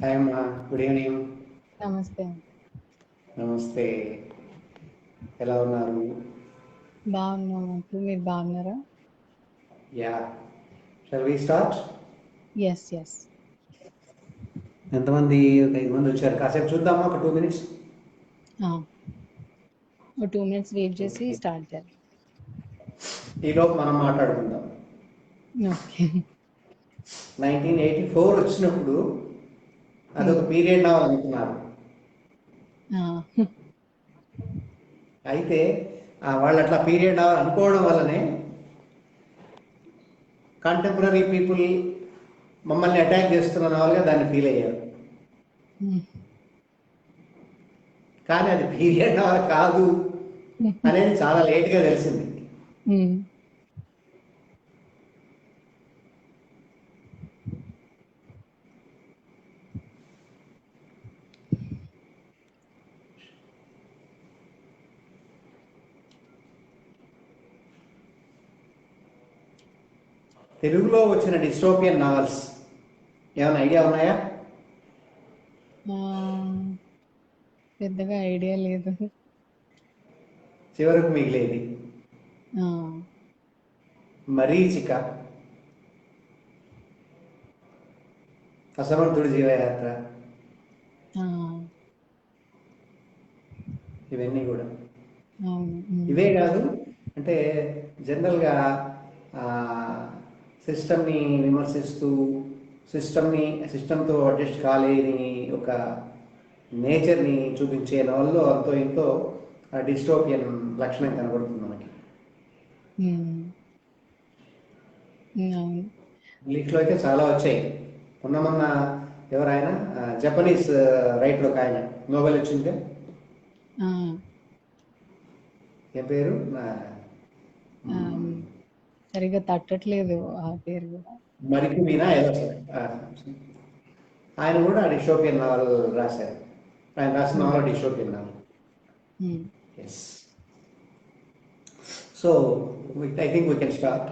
Hi అమ్మా, good evening. నమస్తే. నమస్తే. ఎలా ఉన్నారు? బాగున్నాము అంకుల్. మీరు బాగున్నారా? Yeah. Shall we start? Yes. ఎంతమంది? ఒక 5 మంది వచ్చారు. కాసేపు చూద్దామా, ఒక 2 minutes. ఒక 2 minutes వెయిట్ చేసి స్టార్ట్ చేయాలి. ఈలోపు మనం మాట్లాడుకుందాం. ఓకే. 1984 వచ్చినప్పుడు అదొక పీరియడ్ నావల్ అనుకున్నారు. అయితే వాళ్ళు అట్లా పీరియడ్ నావల్ అనుకోవడం వల్లనే కంటెంపరీ పీపుల్ మమ్మల్ని అటాక్ చేస్తున్న నావల్గా దాన్ని ఫీల్ అయ్యారు. కానీ అది పీరియడ్ నావల్ కాదు అనేది చాలా లేట్గా తెలిసింది. తెలుగులో వచ్చిన డిస్టోపియన్ నావల్స్ ఏమైనా ఐడియా ఉన్నాయా? పెద్దగా ఐడియా లేదు. చివరకు మిగిలేది మరీచిక, అసమర్థుడి జీవయాత్ర, ఇవన్నీ కూడా. ఇవే కాదు, అంటే జనరల్గా సిస్టమ్ని విమర్శిస్తూ సిస్టంతో అడ్జస్ట్ కాలేని ఒక నేచర్ని చూపించే నవల్లో అంతో ఇంతో డిస్టోపియన్ లక్షణం కనబడుతుంది మనకి. ఇంగ్లీష్లో అయితే చాలా వచ్చాయి. మొన్న ఎవరైనా జపనీస్ రైటర్ ఒక ఆయన నోబెల్ వచ్చింది. ఏం పేరు? సరిగా తట్టట్లేదు ఆ పేరు కూడా. మరికి మీనా ఏదో ఆయన కూడా డిస్టోపియన్ నావల్ రాశారు. ఆయన రాసిన novel dystopian novel. Yes. So I think we can start.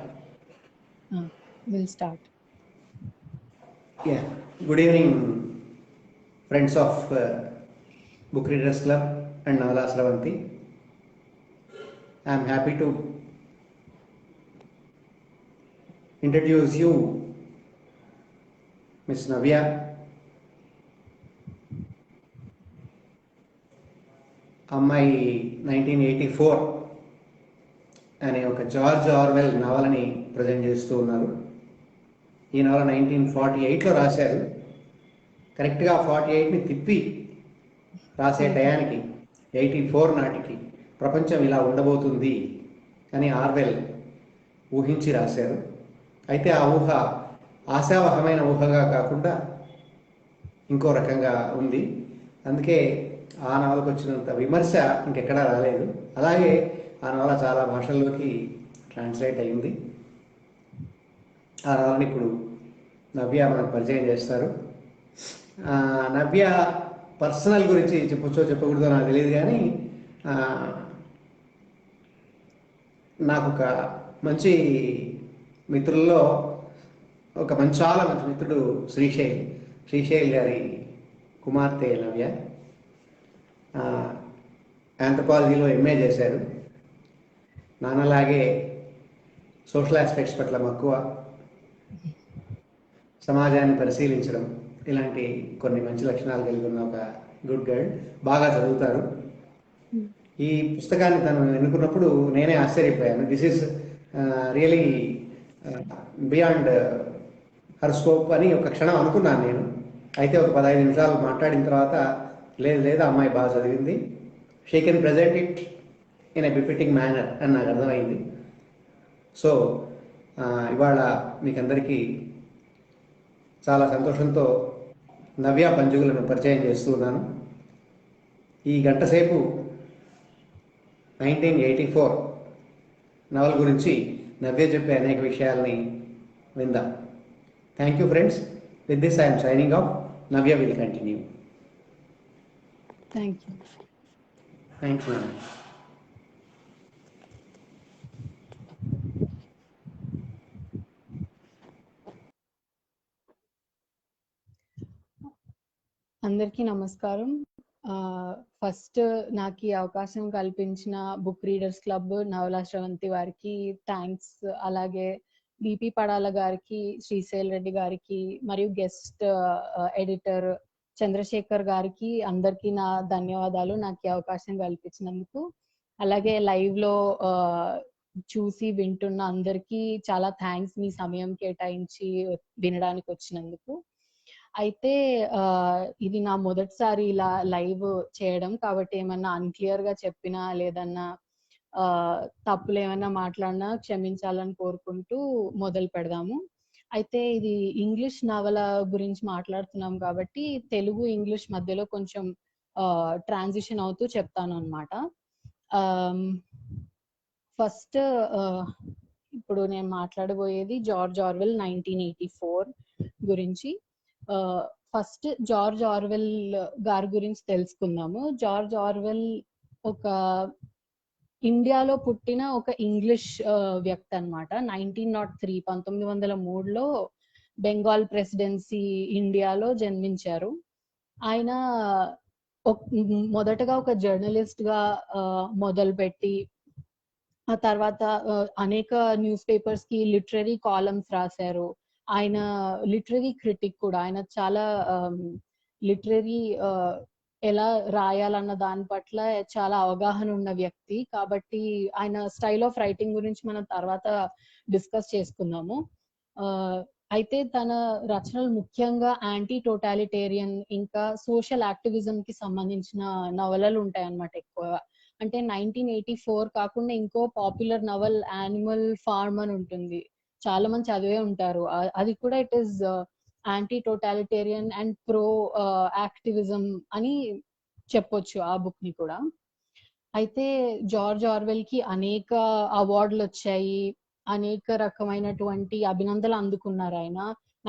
Will start. Yeah. Good evening friends of book readers club and Navala Sravanti. I'm happy to introduce you Miss Navya. అమ్మాయి 1984 అనే ఒక జార్జ్ ఆర్వెల్ నవలని ప్రజెంట్ చేస్తూ ఉన్నారు. ఈ నవల 1948లో రాశారు. కరెక్ట్గా 48ని తిప్పి రాసే టయానికి 84 నాటికి ప్రపంచం ఇలా ఉండబోతుంది అని ఆర్వెల్ ఊహించి రాశారు. అయితే ఆ ఊహ ఆశావహమైన ఊహగా కాకుండా ఇంకో రకంగా ఉంది. అందుకే ఆ నవలకు వచ్చినంత విమర్శ ఇంకెక్కడా రాలేదు. అలాగే ఆ నవల చాలా భాషల్లోకి ట్రాన్స్లేట్ అయింది. ఆ నవలని ఇప్పుడు నవ్య మనకు పరిచయం చేస్తారు. నవ్య పర్సనల్ గురించి చెప్పొచ్చో చెప్పకూడదో నాకు తెలియదు, కానీ నాకు ఒక మంచి మిత్రుల్లో చాలా మంచి మిత్రుడు శ్రీశైల్ గారి కుమార్తె నవ్య. ఆంథ్రపాలజీలో ఎంఏ చేశారు. నాన్నలాగే సోషల్ ఆస్పెక్ట్స్ పట్ల మక్కువ, సమాజాన్ని పరిశీలించడం, ఇలాంటి కొన్ని మంచి లక్షణాలు కలిగి ఉన్న ఒక గుడ్ గర్ల్. బాగా చదువుతారు. ఈ పుస్తకాన్ని తను ఎన్నుకున్నప్పుడు నేనే ఆశ్చర్యపోయాను. This is really beyond her scope అని ఒక క్షణం అనుకున్నాను నేను. అయితే ఒక 15 నిమిషాలు మాట్లాడిన తర్వాత లేదు అమ్మాయి బాగా చదివింది, she can present it in a befitting manner అని నాకు అర్థమైంది. సో ఇవాళ మీకందరికీ చాలా సంతోషంతో నవ్య పంజుగులను పరిచయం చేస్తున్నాను. ఈ గంట సేపు 1984 నవల గురించి నవ్య చెప్పే అనేక విషయాల్ని విందాం. Thank you friends. With this I'm signing off. Navya will continue. Thank you. Thanks madam. అందరికీ నమస్కారం. ఫస్ట్ నాకు ఈ అవకాశం కల్పించిన బుక్ రీడర్స్ క్లబ్ నవలా స్రవంతి వారికి థ్యాంక్స్. అలాగే బిపి పడాల గారికి, శ్రీశైల్ రెడ్డి గారికి మరియు గెస్ట్ ఎడిటర్ చంద్రశేఖర్ గారికి అందరికీ నా ధన్యవాదాలు నాకు ఈ అవకాశం కల్పించినందుకు. అలాగే లైవ్ లో చూసి వింటున్న అందరికీ చాలా థ్యాంక్స్ మీ సమయం కేటాయించి వినడానికి వచ్చినందుకు. అయితే ఇది నా మొదటిసారి ఇలా లైవ్ చేయడం కాబట్టి ఏమన్నా అన్క్లియర్ గా చెప్పినా లేదన్నా తప్పులు ఏమైనా మాట్లాడినా క్షమించాలని కోరుకుంటూ మొదలు పెడదాము. అయితే ఇది ఇంగ్లీష్ నవల గురించి మాట్లాడుతున్నాం కాబట్టి తెలుగు ఇంగ్లీష్ మధ్యలో కొంచెం ట్రాన్సిషన్ అవుతూ చెప్తాను అన్నమాట. ఫస్ట్ ఇప్పుడు నేను మాట్లాడబోయేది జార్జ్ ఆర్వెల్ 1984 గురించి. ఫస్ట్ జార్జ్ ఆర్వెల్ గారి గురించి తెలుసుకుందాము. జార్జ్ ఆర్వెల్ ఒక ఇండియాలో పుట్టిన ఒక ఇంగ్లీష్ వ్యక్తి అన్నమాట. 1903 1903లో బెంగాల్ ప్రెసిడెన్సీ ఇండియాలో జన్మించారు. ఆయన మొదటగా ఒక జర్నలిస్ట్ గా మొదలుపెట్టి ఆ తర్వాత అనేక న్యూస్ పేపర్స్ కి లిటరరీ కాలమ్స్ రాశారు. ఆయన లిటరరీ క్రిటిక్ కూడా. ఆయన చాలా లిటరరీ ఎలా రాయాలన్న దాని పట్ల చాలా అవగాహన ఉన్న వ్యక్తి కాబట్టి ఆయన స్టైల్ ఆఫ్ రైటింగ్ గురించి మనం తర్వాత డిస్కస్ చేసుకుందాము. అయితే తన రచనలు ముఖ్యంగా యాంటీ టోటాలిటేరియన్ ఇంకా సోషల్ యాక్టివిజం కి సంబంధించిన నవలలు ఉంటాయి అన్నమాట ఎక్కువగా. అంటే 1984 కాకుండా ఇంకో పాపులర్ నవల్ యానిమల్ ఫార్మ్ అని ఉంటుంది, చాలా మంది చదివే ఉంటారు. అది కూడా it is anti totalitarian and pro activism అని చెప్పొచ్చు ఆ బుక్ ని కూడా. అయితే జార్జ్ ఆర్వెల్ కి అనేక అవార్డులు వచ్చాయి, అనేక రకమైనటువంటి అభినందనలు అందుకున్నారు ఆయన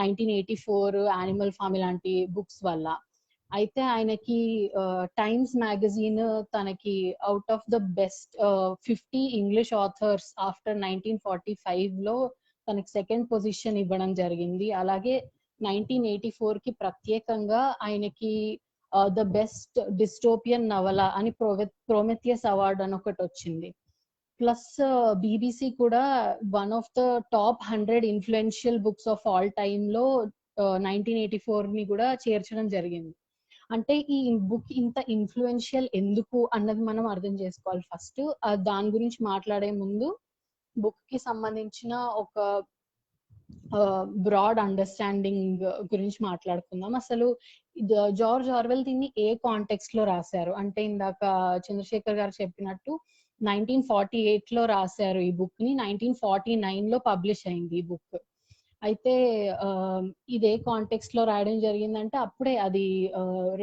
1984 యానిమల్ ఫార్మ్ ఇలాంటి బుక్స్ వల్ల. అయితే ఆయనకి టైమ్స్ మ్యాగజైన్ తనకి out of the best 50 English authors after 1945 లో తనకి సెకండ్ పొజిషన్ ఇవ్వడం జరిగింది. అలాగే 1984 కి ప్రత్యేకంగా ఆయనకి ద బెస్ట్ డిస్టోపియన్ నవల అని ప్రోమెథియస్ అవార్డ్ అని ఒకటి వచ్చింది. ప్లస్ బీబీసీ కూడా one of the top 100 influential books of all time లో 1984 ని కూడా చేర్చడం జరిగింది. అంటే ఈ బుక్ ఇంత ఇన్ఫ్లుయెన్షియల్ ఎందుకు అన్నది మనం అర్థం చేసుకోవాలి ఫస్ట్. దాని గురించి మాట్లాడే ముందు బుక్ కి సంబంధించిన ఒక బ్రాడ్ అండర్స్టాండింగ్ గురించి మాట్లాడుకుందాం. అసలు జార్జ్ ఆర్వెల్ దీన్ని ఏ కాంటెక్స్ట్ లో రాశారు అంటే, ఇందాక చంద్రశేఖర్ గారు చెప్పినట్టు 1948 లో రాశారు ఈ బుక్ ని. 1949 లో పబ్లిష్ అయింది ఈ బుక్. అయితే ఇదే కాంటెక్స్ట్ లో రాయడం జరిగిందంటే అప్పుడే అది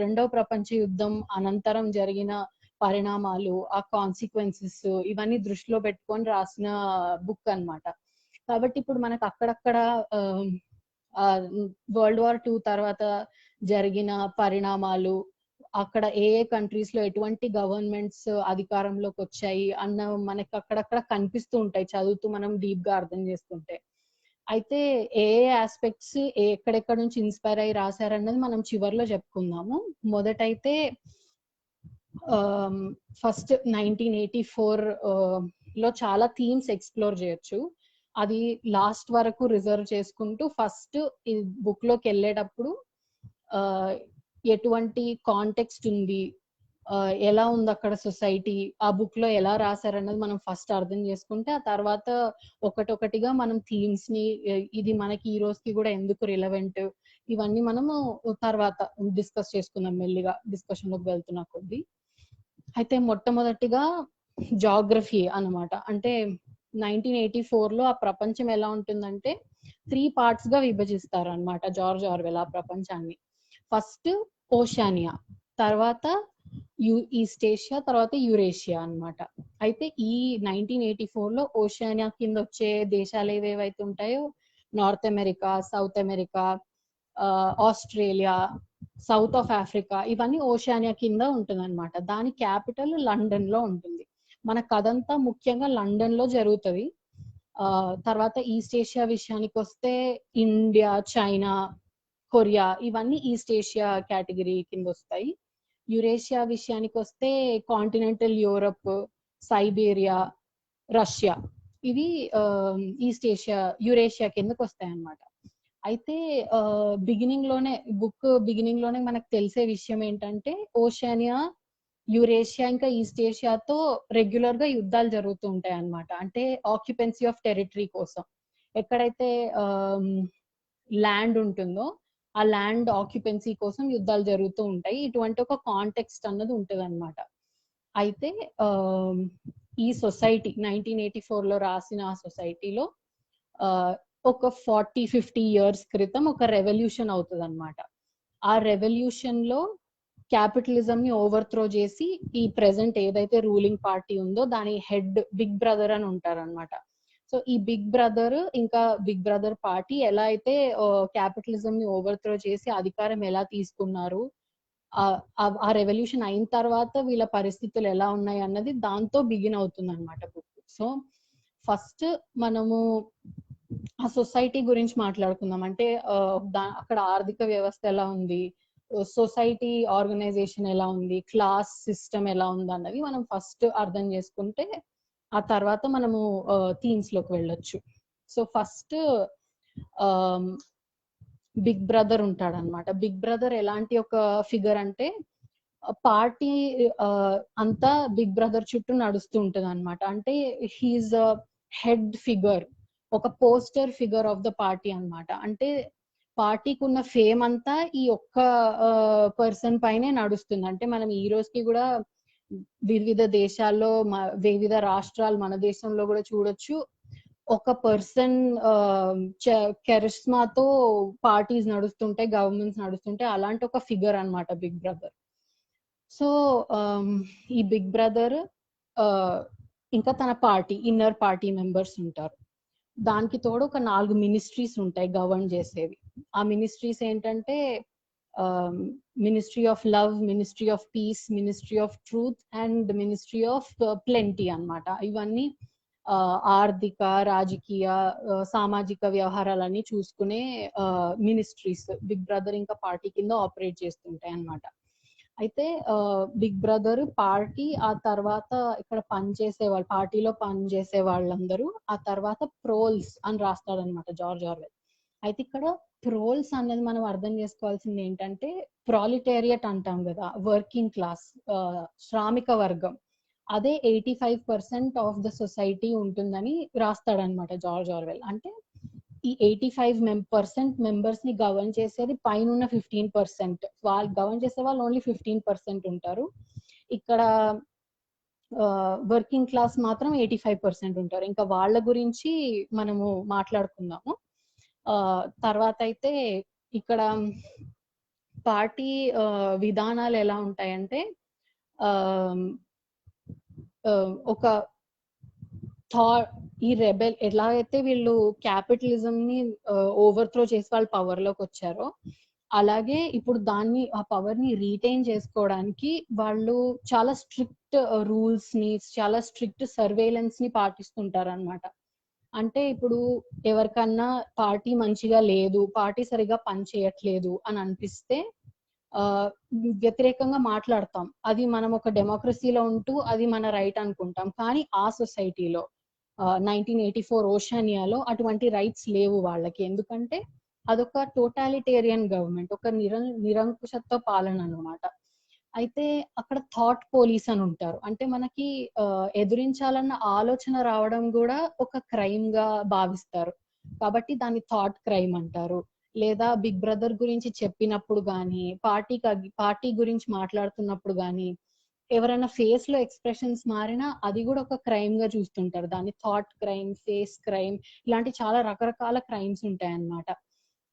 రెండవ ప్రపంచ యుద్ధం అనంతరం జరిగిన పరిణామాలు, ఆ కాన్సిక్వెన్సెస్ ఇవన్నీ దృష్టిలో పెట్టుకొని రాసిన బుక్ అన్నమాట. కాబట్టి ఇప్పుడు మనకు అక్కడక్కడ వరల్డ్ వార్ 2 తర్వాత జరిగిన పరిణామాలు, అక్కడ ఏ ఏ కంట్రీస్ లో ఎటువంటి గవర్నమెంట్స్ అధికారంలోకి వచ్చాయి అన్న మనకి అక్కడక్కడ కనిపిస్తూ ఉంటాయి చదువుతూ మనం డీప్ గా అర్థం చేసుకుంటే. అయితే ఏ ఆస్పెక్ట్స్ ఎక్కడెక్కడ నుంచి ఇన్స్పైర్ అయ్యి రాశారన్నది మనం చివర్లో చెప్పుకుందాము. మొదటైతే ఫస్ట్ 1984 లో చాలా థీమ్స్ ఎక్స్ప్లోర్ చేయొచ్చు. అది లాస్ట్ వరకు రిజర్వ్ చేసుకుంటూ ఫస్ట్ ఈ బుక్ లోకి వెళ్ళేటప్పుడు ఎటువంటి కాంటెక్స్ట్ ఉంది, ఎలా ఉంది అక్కడ సొసైటీ, ఆ బుక్ లో ఎలా రాశారన్నది మనం ఫస్ట్ అర్థం చేసుకుంటే ఆ తర్వాత ఒకటొకటిగా మనం థీమ్స్ ని ఇది మనకి ఈ రోజుకి కూడా ఎందుకు రిలవెంట్ ఇవన్నీ మనము తర్వాత డిస్కస్ చేసుకుందాం మెల్లిగా డిస్కషన్ లోకి వెళ్తున్నా కొద్ది. అయితే మొట్టమొదటిగా జాగ్రఫీ అన్నమాట. అంటే 1984 లో ఆ ప్రపంచం ఎలా ఉంటుందంటే 3 parts గా విభజిస్తారు అన్నమాట జార్జ్ ఆర్వెల్ ఆ ప్రపంచాన్ని. ఫస్ట్ ఓషానియా, తర్వాత ఈస్ట్ ఏషియా, తర్వాత యురేషియా అన్నమాట. అయితే ఈ 1984 లో ఓషానియా కింద వచ్చే దేశాలు ఏవేవైతే ఉంటాయో north America, south America, Australia, south of Africa ఇవన్నీ ఓషానియా కింద ఉంటుంది అనమాట. దాని క్యాపిటల్ లండన్ లో ఉంటుంది. మన కథంతా ముఖ్యంగా లండన్ లో జరుగుతుంది. తర్వాత ఈస్ట్ ఏషియా విషయానికి వస్తే ఇండియా, చైనా, కొరియా, ఇవన్నీ ఈస్ట్ ఏషియా కేటగిరీ కింద వస్తాయి. యురేషియా విషయానికి వస్తే కాంటినెంటల్ యూరప్, సైబీరియా, రష్యా, ఇవి ఈస్ట్ ఏషియా యురేషియా కిందకి వస్తాయి అన్నమాట. అయితే బిగినింగ్ లోనే మనకు తెలిసే విషయం ఏంటంటే ఓషియానియా, యురేషియా ఇంకా ఈస్ట్ ఏషియాతో రెగ్యులర్ గా యుద్ధాలు జరుగుతూ ఉంటాయి అన్నమాట. అంటే ఆక్యుపెన్సీ ఆఫ్ టెరిటరీ కోసం. ఎక్కడైతే ల్యాండ్ ఉంటుందో ఆ ల్యాండ్ ఆక్యుపెన్సీ కోసం యుద్ధాలు జరుగుతూ ఉంటాయి. ఇటువంటి ఒక కాంటెక్స్ట్ అన్నది ఉంటుంది అనమాట. అయితే ఈ సొసైటీ 1984 లో రాసిన ఆ సొసైటీలో ఒక 40-50 ఇయర్స్ క్రితం ఒక రెవల్యూషన్ అవుతుంది అనమాట. ఆ రెవల్యూషన్ లో క్యాపిటలిజం ని ఓవర్త్రో చేసి ఈ ప్రెసెంట్ ఏదైతే రూలింగ్ పార్టీ ఉందో దాని హెడ్ బిగ్ బ్రదర్ అని ఉంటారు అనమాట. సో ఈ బిగ్ బ్రదర్ పార్టీ ఎలా అయితే క్యాపిటలిజం ని ఓవర్త్రో చేసి అధికారం ఎలా తీసుకున్నారు, ఆ రెవల్యూషన్ అయిన తర్వాత వీళ్ళ పరిస్థితులు ఎలా ఉన్నాయి అన్నది దాంతో బిగిన్ అవుతుంది అనమాట బుక్. సో ఫస్ట్ మనము ఆ సొసైటీ గురించి మాట్లాడుకుందాం. అంటే అక్కడ ఆర్థిక వ్యవస్థ ఎలా ఉంది, సొసైటీ ఆర్గనైజేషన్ ఎలా ఉంది, క్లాస్ సిస్టమ్ ఎలా ఉంది అన్నది మనం ఫస్ట్ అర్థం చేసుకుంటే ఆ తర్వాత మనము థీమ్స్ లోకి వెళ్ళొచ్చు. సో ఫస్ట్ బిగ్ బ్రదర్ ఉంటాడు అనమాట. బిగ్ బ్రదర్ ఎలాంటి ఒక ఫిగర్ అంటే పార్టీ అంతా బిగ్ బ్రదర్ చుట్టూ నడుస్తూ ఉంటది అనమాట. అంటే హీఈస్ హెడ్ ఫిగర్, ఒక poster figure of the party అన్నమాట. అంటే పార్టీకి ఉన్న ఫేమ్ అంతా ఈ ఒక్క పర్సన్ పైనే నడుస్తుంది. అంటే మనం ఈ రోజుకి కూడా వివిధ దేశాల్లో వివిధ రాష్ట్రాలు మన దేశంలో కూడా చూడొచ్చు, ఒక పర్సన్ కెరిస్మాతో పార్టీస్ నడుస్తుంటాయి, గవర్నమెంట్స్ నడుస్తుంటాయి. అలాంటి ఒక ఫిగర్ అన్నమాట బిగ్ బ్రదర్. సో ఈ బిగ్ బ్రదర్ ఇంకా తన పార్టీ ఇన్నర్ పార్టీ మెంబర్స్ ఉంటారు. దానికి తోడు ఒక 4 మినిస్ట్రీస్ ఉంటాయి గవర్న్ చేసేవి. ఆ మినిస్ట్రీస్ ఏంటంటే ministry of love, ministry of piece, ministry of truth and ministry of plenty అన్నమాట. ఇవన్నీ ఆర్థిక, రాజకీయ, సామాజిక వ్యవహారాలన్నీ చూసుకునే మినిస్ట్రీస్ బిగ్ బ్రదర్ ఇంకా పార్టీ కింద ఆపరేట్ చేస్తుంటాయి అన్నమాట. అయితే బిగ్ బ్రదర్ పార్టీ, ఆ తర్వాత ఇక్కడ పనిచేసే వాళ్ళు, పార్టీలో పనిచేసే వాళ్ళందరూ ఆ తర్వాత ప్రోల్స్ అని రాస్తాడనమాట జార్జ్ ఆర్వెల్. అయితే ఇక్కడ ప్రోల్స్ అనేది మనం అర్థం చేసుకోవాల్సింది ఏంటంటే ప్రాలిటేరియట్ అంటాం కదా, వర్కింగ్ క్లాస్, శ్రామిక వర్గం. అదే 85% ఆఫ్ ద సొసైటీ ఉంటుందని రాస్తాడనమాట జార్జ్ ఆర్వెల్. అంటే ఈ 85% మెంబర్స్ ని గవర్న్ చేసేది పైన 15%. వాళ్ళు గవర్న్ చేసే వాళ్ళు ఓన్లీ 15% ఉంటారు. ఇక్కడ వర్కింగ్ క్లాస్ మాత్రం 85% ఉంటారు. ఇంకా వాళ్ళ గురించి మనము మాట్లాడుకుందాము తర్వాత. అయితే ఇక్కడ పార్టీ విధానాలు ఎలా ఉంటాయంటే ఒక ఈ రెబెల్ ఎలా అయితే వీళ్ళు క్యాపిటలిజం ని ఓవర్త్రో చేసి వాళ్ళు పవర్ లోకి వచ్చారో, అలాగే ఇప్పుడు ఆ పవర్ ని రీటైన్ చేసుకోవడానికి వాళ్ళు చాలా స్ట్రిక్ట్ రూల్స్ ని, చాలా స్ట్రిక్ట్ సర్వేలెన్స్ ని పాటిస్తుంటారు అనమాట. అంటే ఇప్పుడు ఎవరికన్నా పార్టీ మంచిగా లేదు, పార్టీ సరిగా పని చేయట్లేదు అని అనిపిస్తే వ్యతిరేకంగా మాట్లాడతాం. అది మనం ఒక డెమోక్రసీలో ఉంటూ అది మన రైట్ అనుకుంటాం. కానీ ఆ సొసైటీలో 1984 ఓషానియాలో అటువంటి రైట్స్ లేవు వాళ్ళకి. ఎందుకంటే అదొక టోటాలిటేరియన్ గవర్నమెంట్, ఒక నిరంకుశత్వ పాలన అన్నమాట. అయితే అక్కడ థాట్ పోలీస్ అని ఉంటారు. అంటే మనకి ఎదురించాలన్న ఆలోచన రావడం కూడా ఒక క్రైమ్ గా భావిస్తారు, కాబట్టి దాన్ని థాట్ క్రైమ్ అంటారు. లేదా బిగ్ బ్రదర్ గురించి చెప్పినప్పుడు గానీ, పార్టీ గురించి మాట్లాడుతున్నప్పుడు గానీ ఎవరైనా ఫేస్ లో ఎక్స్ప్రెషన్స్ మారినా అది కూడా ఒక క్రైమ్ గా చూస్తుంటారు. దాన్ని థాట్ క్రైమ్, ఫేస్ క్రైమ్, ఇలాంటి చాలా రకరకాల క్రైమ్స్ ఉంటాయి అన్నమాట.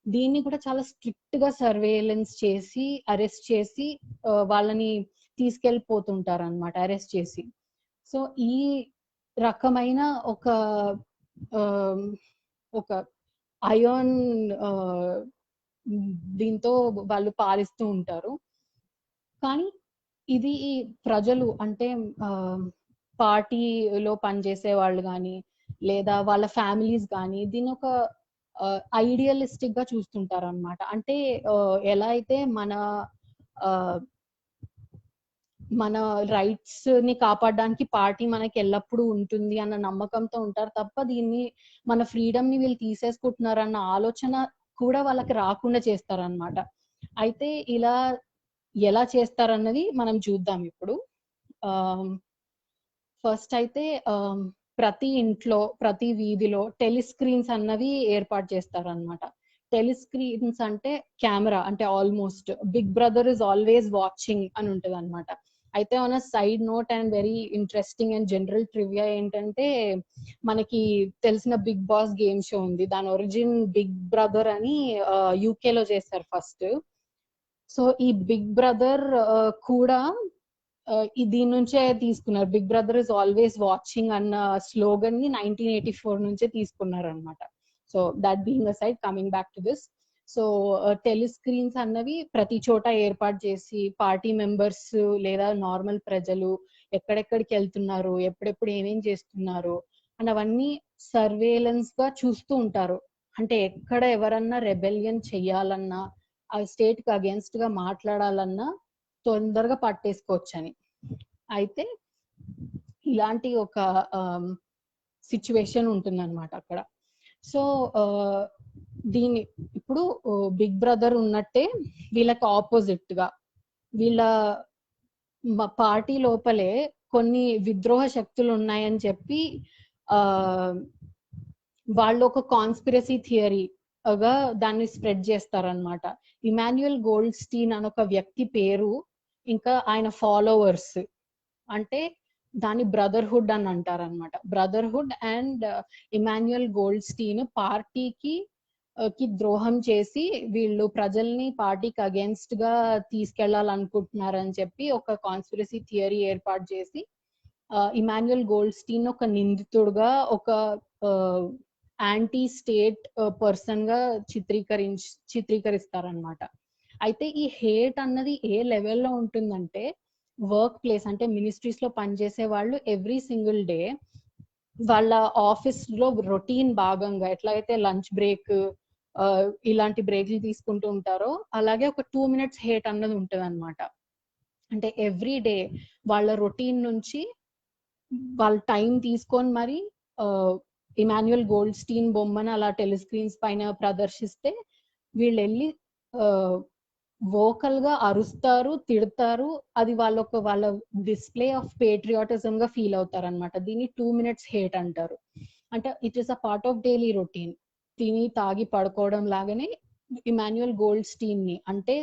దీన్ని కూడా చాలా స్ట్రిక్ట్ గా సర్వేలెన్స్ చేసి అరెస్ట్ చేసి వాళ్ళని తీసుకెళ్ళిపోతుంటారు అన్నమాట, అరెస్ట్ చేసి. సో ఈ రకమైన ఒక అయాన్ దీంతో వాళ్ళు పాలిస్తూ ఉంటారు. కానీ ఇది ప్రజలు, అంటే పార్టీలో పనిచేసే వాళ్ళు కానీ లేదా వాళ్ళ ఫ్యామిలీస్ కానీ దీని ఒక ఐడియలిస్టిక్ గా చూస్తుంటారు అనమాట. అంటే ఎలా అయితే మన రైట్స్ ని కాపాడడానికి పార్టీ మనకి ఎల్లప్పుడూ ఉంటుంది అన్న నమ్మకంతో ఉంటారు తప్ప, దీన్ని మన ఫ్రీడమ్ ని వీళ్ళు తీసేసుకుంటున్నారు అన్న ఆలోచన కూడా వాళ్ళకి రాకుండా చేస్తారనమాట. అయితే ఇలా ఎలా చేస్తారన్నది మనం చూద్దాం ఇప్పుడు. ఫస్ట్ అయితే ప్రతి ఇంట్లో, ప్రతి వీధిలో టెలిస్క్రీన్స్ అన్నవి ఏర్పాటు చేస్తారనమాట. టెలిస్క్రీన్స్ అంటే కెమెరా, అంటే almost big brother is always watching అని ఉంటది అనమాట. అయితే on a side note and very interesting and general trivia ఏంటంటే, మనకి తెలిసిన బిగ్ బాస్ గేమ్ షో ఉంది, దాని ఒరిజిన్ బిగ్ బ్రదర్ అని యూకే లో చేస్తారు ఫస్ట్. సో ఈ బిగ్ బ్రదర్ కూడా దీని నుంచే తీసుకున్నారు. Big brother is always watching అన్న స్లోగన్ ని 1984 నుంచే తీసుకున్నారు అనమాట. So that being aside, coming back to this, so టెలిస్క్రీన్స్ అన్నవి ప్రతి చోట ఏర్పాటు చేసి పార్టీ మెంబర్స్ లేదా నార్మల్ ప్రజలు ఎక్కడెక్కడికి వెళ్తున్నారు, ఎప్పుడెప్పుడు ఏమేం చేస్తున్నారు అన్నవన్నీ సర్వేలెన్స్ గా చూస్తూ ఉంటారు. అంటే ఎక్కడ ఎవరన్నా రెబెలియన్ చెయ్యాలన్నా, ఆ స్టేట్ కి అగేన్స్ట్ గా మాట్లాడాలన్నా తొందరగా పట్టేసుకోవచ్చని. అయితే ఇలాంటి ఒక సిచ్యువేషన్ ఉంటుందన్నమాట అక్కడ. సో దీన్ని ఇప్పుడు బిగ్ బ్రదర్ ఉన్నట్టే వీళ్ళకి ఆపోజిట్ గా వీళ్ళ పార్టీ లోపలే కొన్ని విద్రోహ శక్తులు ఉన్నాయని చెప్పి వాళ్ళు ఒక కాన్స్పిరసీ థియరీ గా దాన్ని స్ప్రెడ్ చేస్తారనమాట. ఇమాన్యుయల్ గోల్డ్ స్టీన్ అని ఒక వ్యక్తి పేరు, ఇంకా ఆయన ఫాలోవర్స్, అంటే దాని బ్రదర్హుడ్ అని అంటారనమాట. Brotherhood and Emmanuel gold Stein పార్టీకి ద్రోహం చేసి వీళ్ళు ప్రజల్ని పార్టీకి అగేన్స్ట్ గా తీసుకెళ్లాలనుకుంటున్నారని చెప్పి ఒక కాన్స్పిరసీ థియరీ ఏర్పాటు చేసి ఇమాన్యుయల్ గోల్డ్ స్టీన్ ఒక నిందితుడుగా, ఒక యాంటీ స్టేట్ పర్సన్ గా చిత్రీకరిస్తారనమాట. అయితే ఈ హేట్ అన్నది ఏ లెవెల్లో ఉంటుందంటే, వర్క్ ప్లేస్ అంటే మినిస్ట్రీస్ లో పనిచేసే వాళ్ళు ఎవ్రీ సింగిల్ డే వాళ్ళ ఆఫీస్ లో రొటీన్ భాగంగా ఎట్లయితే లంచ్ బ్రేక్ ఇలాంటి బ్రేక్లు తీసుకుంటూ ఉంటారో, అలాగే ఒక 2 minutes హేట్ అన్నది ఉంటది అనమాట. అంటే ఎవ్రీ డే వాళ్ళ రొటీన్ నుంచి వాళ్ళ టైం తీసుకొని మరి ఇమాన్యుయల్ గోల్డ్ స్టీన్ బొమ్మను అలా టెలిస్క్రీన్స్ పైన ప్రదర్శిస్తే వీళ్ళు వెళ్ళి వోకల్ గా అరుస్తారు, తిడతారు. అది వాళ్ళ డిస్ప్లే ఆఫ్ పేట్రియాటిజం గా ఫీల్ అవుతారు అనమాట. దీన్ని 2 minutes హేట్ అంటారు. అంటే it is a part of daily routine. తిని తాగి పడుకోవడం లాగానే ఇమాన్యుయల్ గోల్డ్ స్టీన్ ని, అంటే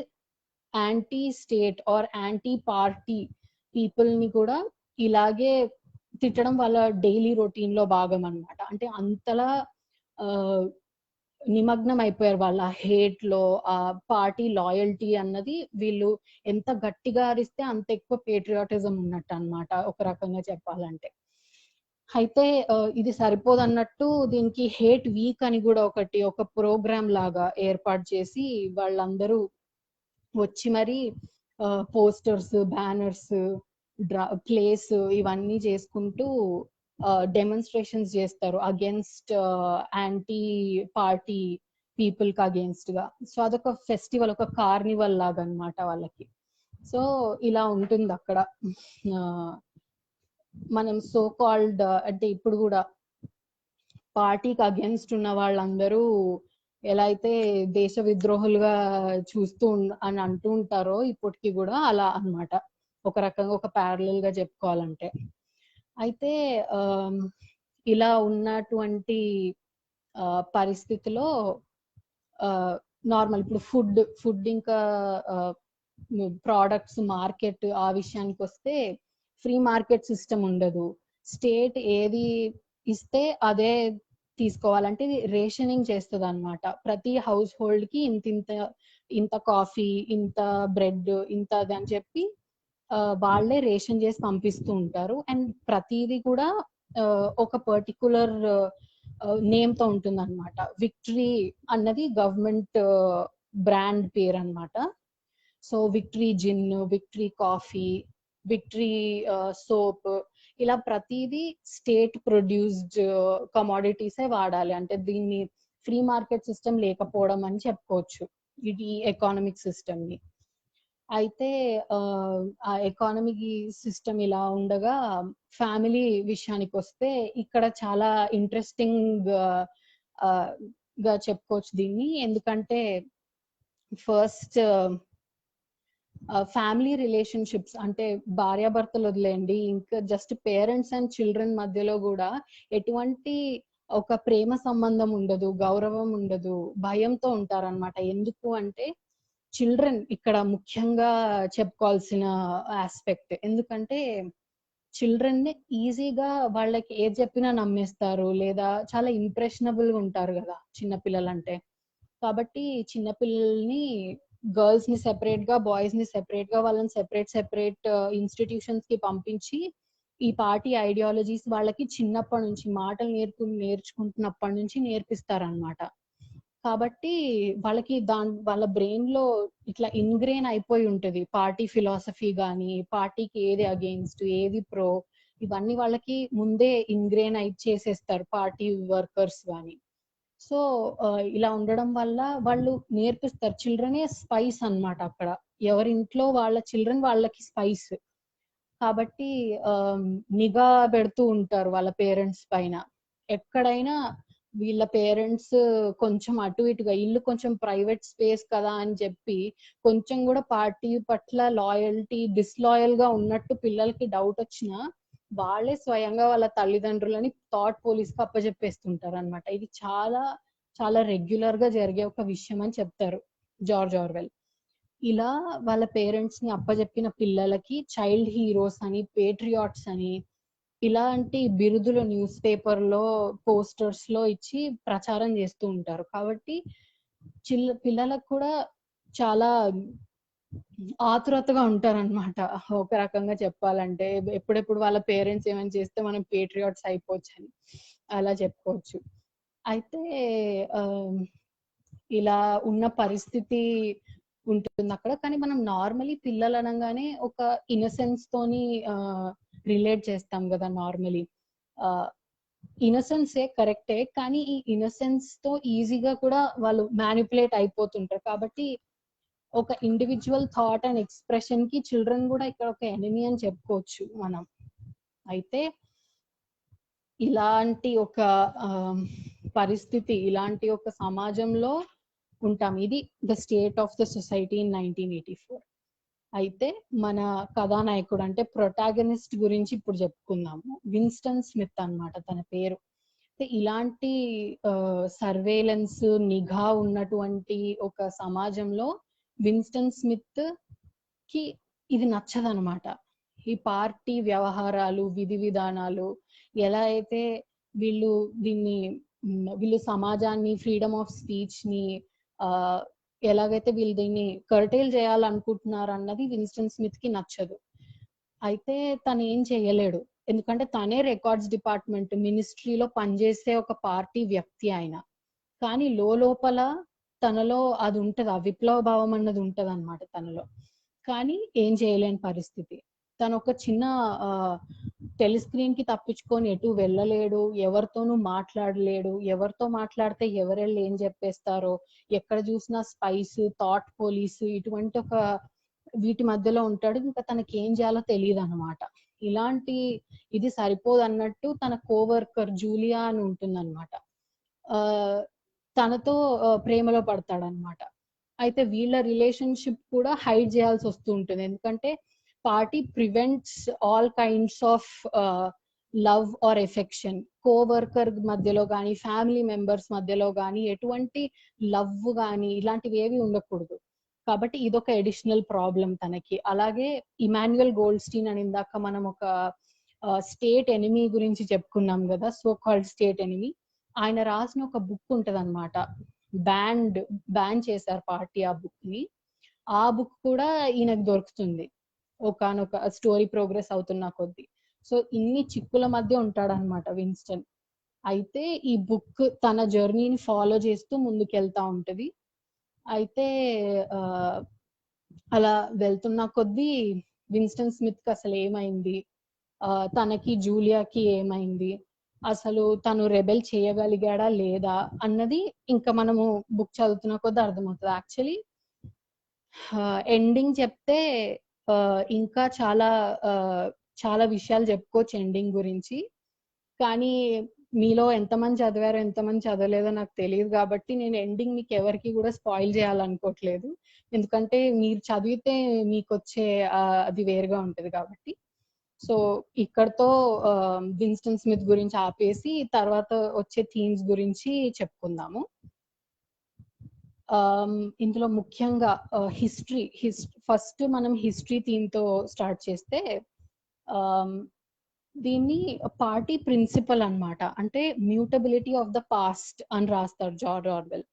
anti state or anti party people ని కూడా ఇలాగే తిట్టడం వాళ్ళ డైలీ రొటీన్ లో భాగం అన్నమాట. అంటే అంతలా నిమగ్నం అయిపోయారు వాళ్ళ హేట్ లో. ఆ పార్టీ లాయల్టీ అన్నది వీళ్ళు ఎంత గట్టిగా అరిస్తే అంత ఎక్కువ పేట్రియాటిజం ఉన్నట్టు అన్నమాట, ఒక రకంగా చెప్పాలంటే. అయితే ఇది సరిపోదన్నట్టు దీనికి హేట్ వీక్ అని కూడా ఒక ప్రోగ్రామ్ లాగా ఏర్పాటు చేసి వాళ్ళందరూ వచ్చి మరి పోస్టర్స్, బ్యానర్స్, ప్లేస్ ఇవన్నీ చేసుకుంటూ డెమాన్స్ట్రేషన్స్ చేస్తారు అగేన్స్ట్ యాంటీ పార్టీ పీపుల్ కి అగేన్స్ట్ గా. సో అదొక ఫెస్టివల్, ఒక కార్నివల్ లాగా అన్నమాట వాళ్ళకి. సో ఇలా ఉంటుంది అక్కడ. మనం సో కాల్డ్ అంటే ఇప్పుడు కూడా పార్టీకి అగేన్స్ట్ ఉన్న వాళ్ళందరూ ఎలా అయితే దేశ విద్రోహులుగా చూస్తూ అని అంటూ ఉంటారో ఇప్పటికి కూడా, అలా అన్నమాట ఒక రకంగా, ఒక ప్యారలల్ గా చెప్పుకోవాలంటే. అయితే ఇలా ఉన్నటువంటి పరిస్థితిలో నార్మల్ ఇప్పుడు ఫుడ్ ఇంకా ప్రోడక్ట్స్ మార్కెట్ ఆ విషయానికి వస్తే ఫ్రీ మార్కెట్ సిస్టమ్ ఉండదు. స్టేట్ ఏది ఇస్తే అదే తీసుకోవాలంటే రేషనింగ్ చేస్తుంది అనమాట. ప్రతి హౌస్ హోల్డ్ కి ఇంత కాఫీ, ఇంత బ్రెడ్, ఇంత అది అని చెప్పి వాళ్ళే రేషన్ చేసి పంపిస్తూ ఉంటారు. అండ్ ప్రతిదీ కూడా ఒక పర్టికులర్ నేమ్ తో ఉంటుంది అనమాట. విక్టరీ అన్నది గవర్నమెంట్ బ్రాండ్ పేరు అనమాట. సో విక్టరీ జిన్, విక్టరీ కాఫీ, విక్టరీ సోప్, ఇలా ప్రతిదీ స్టేట్ ప్రొడ్యూస్డ్ కమోడిటీసే వాడాలి. అంటే దీన్ని ఫ్రీ మార్కెట్ సిస్టమ్ లేకపోవడం అని చెప్పుకోవచ్చు ఇది ఎకానమిక్ సిస్టమ్ ని. అయితే ఆ ఎకానమిక్ సిస్టమ్ ఇలా ఉండగా ఫ్యామిలీ విషయానికి వస్తే ఇక్కడ చాలా ఇంట్రెస్టింగ్ గా చెప్పుకోవచ్చు దీన్ని. ఎందుకంటే ఫస్ట్ ఫ్యామిలీ రిలేషన్షిప్స్ అంటే భార్యాభర్తలు వదిలేండి, ఇంకా జస్ట్ పేరెంట్స్ అండ్ చిల్డ్రన్ మధ్యలో కూడా ఎటువంటి ఒక ప్రేమ సంబంధం ఉండదు, గౌరవం ఉండదు, భయంతో ఉంటారన్నమాట. ఎందుకు అంటే చిల్డ్రన్ ఇక్కడ ముఖ్యంగా చెప్పుకోవాల్సిన ఆస్పెక్ట్. ఎందుకంటే చిల్డ్రన్ ని ఈజీగా వాళ్ళకి ఏది చెప్పినా నమ్మేస్తారు, లేదా చాలా ఇంప్రెషనబుల్ గా ఉంటారు కదా చిన్నపిల్లలు అంటే. కాబట్టి చిన్నపిల్లల్ని గర్ల్స్ ని సెపరేట్ గా, బాయ్స్ ని సెపరేట్ గా, వాళ్ళని సెపరేట్ ఇన్స్టిట్యూషన్స్ కి పంపించి ఈ పార్టీ ఐడియాలజీస్ వాళ్ళకి చిన్నప్పటి నుంచి మాటలు నేర్చుకుంటున్నప్పటి నుంచి నేర్పిస్తారనమాట. కాబట్టి వాళ్ళకి వాళ్ళ బ్రెయిన్ లో ఇట్లా ఇన్గ్రెయిన్ అయిపోయి ఉంటది పార్టీ ఫిలాసఫీ గానీ, పార్టీకి ఏది అగెయిన్స్ట్ ఏది ప్రో, ఇవన్నీ వాళ్ళకి ముందే ఇన్గ్రెయిన్ అయి చేసేస్తారు పార్టీ వర్కర్స్ గానీ. సో ఇలా ఉండడం వల్ల వాళ్ళు నేర్పిస్తారు. చిల్డ్రనే స్పైస్ అన్నమాట అక్కడ. ఎవరింట్లో వాళ్ళ చిల్డ్రన్ వాళ్ళకి స్పైస్. కాబట్టి నిఘా పెడుతూ ఉంటారు వాళ్ళ పేరెంట్స్ పైన. ఎక్కడైనా వీళ్ళ పేరెంట్స్ కొంచెం అటు ఇటుగా, ఇల్లు కొంచెం ప్రైవేట్ స్పేస్ కదా అని చెప్పి కొంచెం కూడా పార్టీ పట్ల లాయల్టీ డిస్లాయల్ గా ఉన్నట్టు పిల్లలకి డౌట్ వచ్చినా వాళ్ళే స్వయంగా వాళ్ళ తల్లిదండ్రులని థాట్ పోలీస్ కి అప్పచెప్పేస్తుంటారు అనమాట. ఇది చాలా చాలా రెగ్యులర్ గా జరిగే ఒక విషయం అని చెప్తారు జార్జ్ ఆర్వెల్. ఇలా వాళ్ళ పేరెంట్స్ ని అప్పచెప్పిన పిల్లలకి చైల్డ్ హీరోస్ అని, పేట్రియాట్స్ అని ఇలాంటి బిరుదులు న్యూస్ పేపర్ లో, పోస్టర్స్ లో ఇచ్చి ప్రచారం చేస్తూ ఉంటారు. కాబట్టి పిల్లలకు కూడా చాలా ఆతురతగా ఉంటారన్నమాట. ఒక రకంగా చెప్పాలంటే ఎప్పుడెప్పుడు వాళ్ళ పేరెంట్స్ ఏమైనా చేస్తే మనం పేట్రియాట్స్ అయిపోవచ్చు అని అలా చెప్పుకోవచ్చు. అయితే ఇలా ఉన్న పరిస్థితి ఉంటుంది అక్కడ. కానీ మనం నార్మలీ పిల్లలు అనగానే ఒక ఇన్నసెన్స్ తోని రిలేట్ చేస్తాం కదా నార్మలీ. ఇన్నసెన్సే కరెక్టే, కానీ ఈ ఇన్నసెన్స్ తో ఈజీగా కూడా వాళ్ళు మ్యానిపులేట్ అయిపోతుంటారు. కాబట్టి ఒక ఇండివిజువల్ థాట్ అండ్ ఎక్స్ప్రెషన్ కి చిల్డ్రన్ కూడా ఇక్కడ ఒక ఎనిమీ అని చెప్పుకోవచ్చు మనం. అయితే ఇలాంటి ఒక పరిస్థితి, ఇలాంటి ఒక సమాజంలో ఉంటాం. ఇది the state of the society in 1984. అయితే మన కథానాయకుడు అంటే ప్రొటాగనిస్ట్ గురించి ఇప్పుడు చెప్పుకుందాము. విన్స్టన్ స్మిత్ అన్నమాట తన పేరు. ఇలాంటి సర్వేలెన్స్, నిఘా ఉన్నటువంటి ఒక సమాజంలో విన్స్టన్ స్మిత్ కి ఇది నచ్చదనమాట. ఈ పార్టీ వ్యవహారాలు, విధి విధానాలు ఎలా అయితే వీళ్ళు సమాజాన్ని, ఫ్రీడమ్ ఆఫ్ స్పీచ్ ని ఎలాగైతే వీళ్ళు దీన్ని కర్టైల్ చేయాలనుకుంటున్నారు అన్నది విన్స్టన్ స్మిత్ కి నచ్చదు. అయితే తను ఏం చేయలేడు, ఎందుకంటే తనే రికార్డ్స్ డిపార్ట్మెంట్ మినిస్ట్రీలో పనిచేసే ఒక పార్టీ వ్యక్తి ఆయన. కానీ లోపల తనలో అది ఉంటది, ఆ విప్లవ భావం అన్నది ఉంటది అనమాట తనలో. కానీ ఏం చేయలేని పరిస్థితి. తను ఒక చిన్న టెలిస్క్రీన్ కి తప్పించుకొని ఎటు వెళ్ళలేడు, ఎవరితోనూ మాట్లాడలేడు. ఎవరితో మాట్లాడితే ఎవరెళ్ళి ఏం చెప్పేస్తారో, ఎక్కడ చూసినా స్పైస్, థాట్ పోలీసు ఇటువంటి ఒక వీటి మధ్యలో ఉంటాడు. ఇంకా తనకి ఏం చేయాలో తెలియదు అనమాట. ఇది సరిపోదు అన్నట్టు తన కోవర్కర్ జూలియా అని ఉంటుందన్నమాట, తనతో ప్రేమలో పడతాడనమాట. అయితే వీళ్ళ రిలేషన్షిప్ కూడా హైడ్ చేయాల్సి వస్తూ ఉంటుంది. ఎందుకంటే party prevents all kinds of love or affection. Co-worker మధ్యలో కానీ, ఫ్యామిలీ మెంబర్స్ మధ్యలో కానీ ఎటువంటి లవ్ కానీ ఇలాంటివి ఏవి ఉండకూడదు. కాబట్టి ఇదొక అడిషనల్ ప్రాబ్లం తనకి. అలాగే ఇమాన్యుయల్ గోల్డ్స్టీన్ అని ఇందాక మనం ఒక స్టేట్ ఎనిమీ గురించి చెప్పుకున్నాం కదా, సో కాల్డ్ స్టేట్ ఎనిమీ. ఆయన రాసిన ఒక బుక్ ఉంటది అనమాట, బ్యాన్ చేశారు పార్టీ ఆ బుక్ ని. ఆ బుక్ కూడా ఈయనకు దొరుకుతుంది ఒకనొక స్టోరీ ప్రోగ్రెస్ అవుతున్న కొద్దీ. సో ఇన్ని చిక్కుల మధ్య ఉంటాడనమాట విన్స్టన్. అయితే ఈ బుక్ తన జర్నీని ఫాలో చేస్తూ ముందుకెళ్తా ఉంటది. అయితే అలా వెళ్తున్న కొద్దీ విన్స్టన్ స్మిత్ కి అసలు ఏమైంది, తనకి జూలియాకి ఏమైంది అసలు తను రెబెల్ చేయగలిగాడా లేదా అన్నది ఇంకా మనము బుక్ చదువుతున్న కొద్ది అర్థమవుతుంది. యాక్చువల్లీ ఎండింగ్ చెప్తే ఇంకా చాలా విషయాలు చెప్పుకోవచ్చు ఎండింగ్ గురించి. కానీ మీలో ఎంతమంది చదివారో ఎంతమంది చదవలేదో నాకు తెలియదు కాబట్టి నేను ఎండింగ్ మీకు ఎవరికి కూడా స్పాయిల్ చేయాలనుకోవట్లేదు. ఎందుకంటే మీరు చదివితే మీకు వచ్చే అది వేరుగా ఉంటది కాబట్టి. సో ఇక్కడతో విన్స్టన్ స్మిత్ గురించి ఆపేసి తర్వాత వచ్చే థీమ్స్ గురించి చెప్పుకుందాము. ఇందులో ముఖ్యంగా హిస్టరీ ఫస్ట్ మనం హిస్టరీ థీమ్ తో స్టార్ట్ చేస్తే దీన్ని పార్టీ ప్రిన్సిపల్ అన్నమాట. అంటే మ్యూటబిలిటీ ఆఫ్ ద పాస్ట్ అని రాస్తారు George Orwell.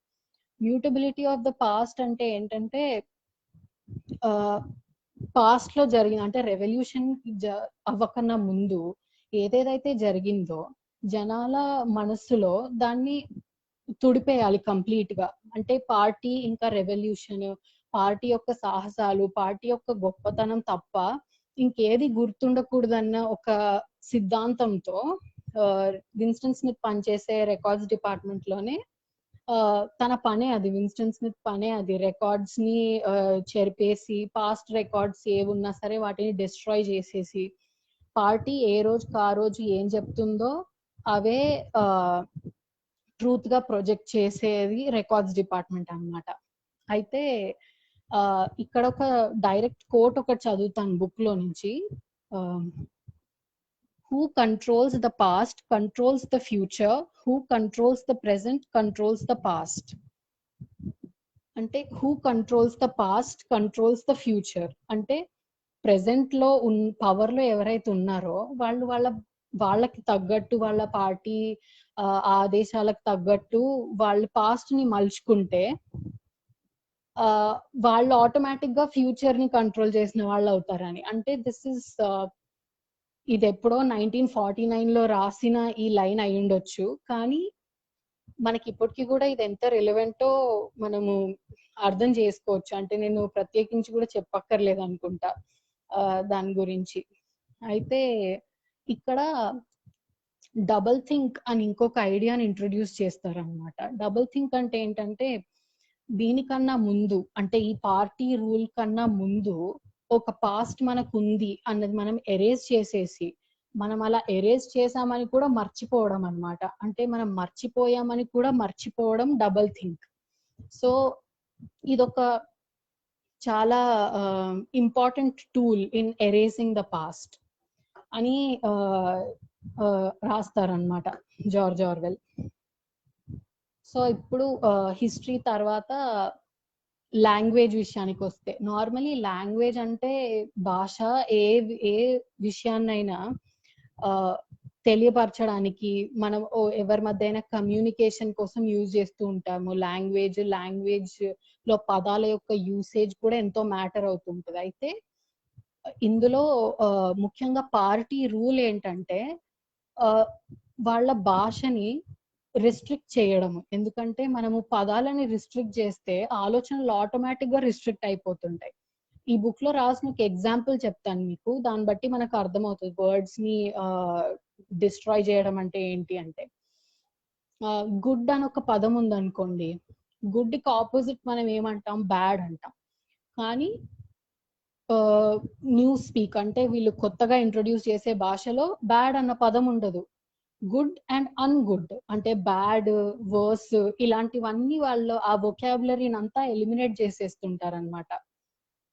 Mutability of the past అంటే ఏంటంటే పాస్ట్ లో జరిగిన అంటే రెవల్యూషన్ అవ్వకన్నా ముందు ఏదేదైతే జరిగిందో జనాల మనస్సులో దాన్ని తుడిపేయాలి కంప్లీట్ గా. అంటే పార్టీ ఇంకా రెవల్యూషన్, పార్టీ యొక్క సాహసాలు, పార్టీ యొక్క గొప్పతనం తప్ప ఇంకేది గుర్తుండకూడదన్న ఒక సిద్ధాంతంతో విన్స్టన్ స్మిత్ పనిచేసే రికార్డ్స్ డిపార్ట్మెంట్ లోనే తన పనే అది. విన్స్టన్ స్మిత్ పనే అది. రికార్డ్స్ ని చెరిపేసి పాస్ట్ రికార్డ్స్ ఏవున్నా సరే వాటిని డిస్ట్రాయ్ చేసేసి పార్టీ ఏ రోజుకి ఆ రోజు ఏం చెప్తుందో అవే ట్రూత్ గా ప్రొజెక్ట్ చేసేది రికార్డ్స్ డిపార్ట్మెంట్ అన్నమాట. అయితే ఇక్కడ ఒక డైరెక్ట్ కోట్ ఒకటి చదువుతాను బుక్ లో నుంచి. Who controls the past controls the future, who controls the present controls the past. అంటే who controls the past controls the future అంటే ప్రెసెంట్ లో పవర్ లో ఎవరైతే ఉన్నారో వాళ్ళకి తగ్గట్టు, వాళ్ళ పార్టీ ఆదేశాలకు తగ్గట్టు వాళ్ళు పాస్ట్ ని మలుచుకుంటే వాళ్ళు ఆటోమేటిక్ గా ఫ్యూచర్ ని కంట్రోల్ చేసిన వాళ్ళు అవుతారని. అంటే ఇది ఎప్పుడో 1949 లో రాసిన ఈ లైన్ అయి ఉండొచ్చు, కానీ మనకి ఇప్పటికీ కూడా ఇది ఎంత రిలవెంటో మనము అర్థం చేసుకోవచ్చు. అంటే నేను ప్రత్యేకించి కూడా చెప్పక్కర్లేదు అనుకుంటా దాని గురించి. అయితే ఇక్కడ డబుల్ థింక్ అని ఇంకొక ఐడియాని ఇంట్రొడ్యూస్ చేస్తారనమాట. డబుల్ థింక్ అంటే ఏంటంటే దీనికన్నా ముందు, అంటే ఈ పార్టీ రూల్ కన్నా ముందు ఒక పాస్ట్ మనకు ఉంది అన్నది మనం ఎరేజ్ చేసేసి, మనం అలా ఎరేజ్ చేసామని కూడా మర్చిపోవడం అన్నమాట. అంటే మనం మర్చిపోయామని కూడా మర్చిపోవడం డబుల్ థింక్. సో ఇదొక చాలా important tool in erasing the past అని రాస్తారనమాట జార్జ్ ఆర్వెల్. సో ఇప్పుడు హిస్టరీ తర్వాత లాంగ్వేజ్ విషయానికి వస్తే, నార్మలీ లాంగ్వేజ్ అంటే భాష ఏ విషయాన్నైనా తెలియపరచడానికి మనం ఎవరి మధ్య అయినా కమ్యూనికేషన్ కోసం యూజ్ చేస్తూ ఉంటాము. లాంగ్వేజ్ లో పదాల యొక్క యూసేజ్ కూడా ఎంతో మ్యాటర్ అవుతుంటది. అయితే ఇందులో ముఖ్యంగా పార్టీ రూల్ ఏంటంటే వాళ్ళ భాషని రిస్ట్రిక్ట్ చేయడము. ఎందుకంటే మనము పదాలని రిస్ట్రిక్ట్ చేస్తే ఆలోచనలు ఆటోమేటిక్ గా రిస్ట్రిక్ట్ అయిపోతుంటాయి. ఈ బుక్ లో రాసిన ఒక ఎగ్జాంపుల్ చెప్తాను మీకు, దాన్ని బట్టి మనకు అర్థమవుతుంది వర్డ్స్ ని డిస్ట్రాయ్ చేయడం అంటే ఏంటి. అంటే గుడ్ అని ఒక పదం ఉందనుకోండి, గుడ్ కి ఆపోజిట్ మనం ఏమంటాం, బ్యాడ్ అంటాం. కానీ న్యూస్ స్పీక్ అంటే వీళ్ళు కొత్తగా ఇంట్రొడ్యూస్ చేసే భాషలో బ్యాడ్ అన్న పదం ఉండదు. గుడ్ అండ్ అన్గుడ్ అంటే బ్యాడ్, వర్స్ ఇలాంటివన్నీ వాళ్ళు ఆ వొకాబులరీని అంతా ఎలిమినేట్ చేసేస్తుంటారనమాట.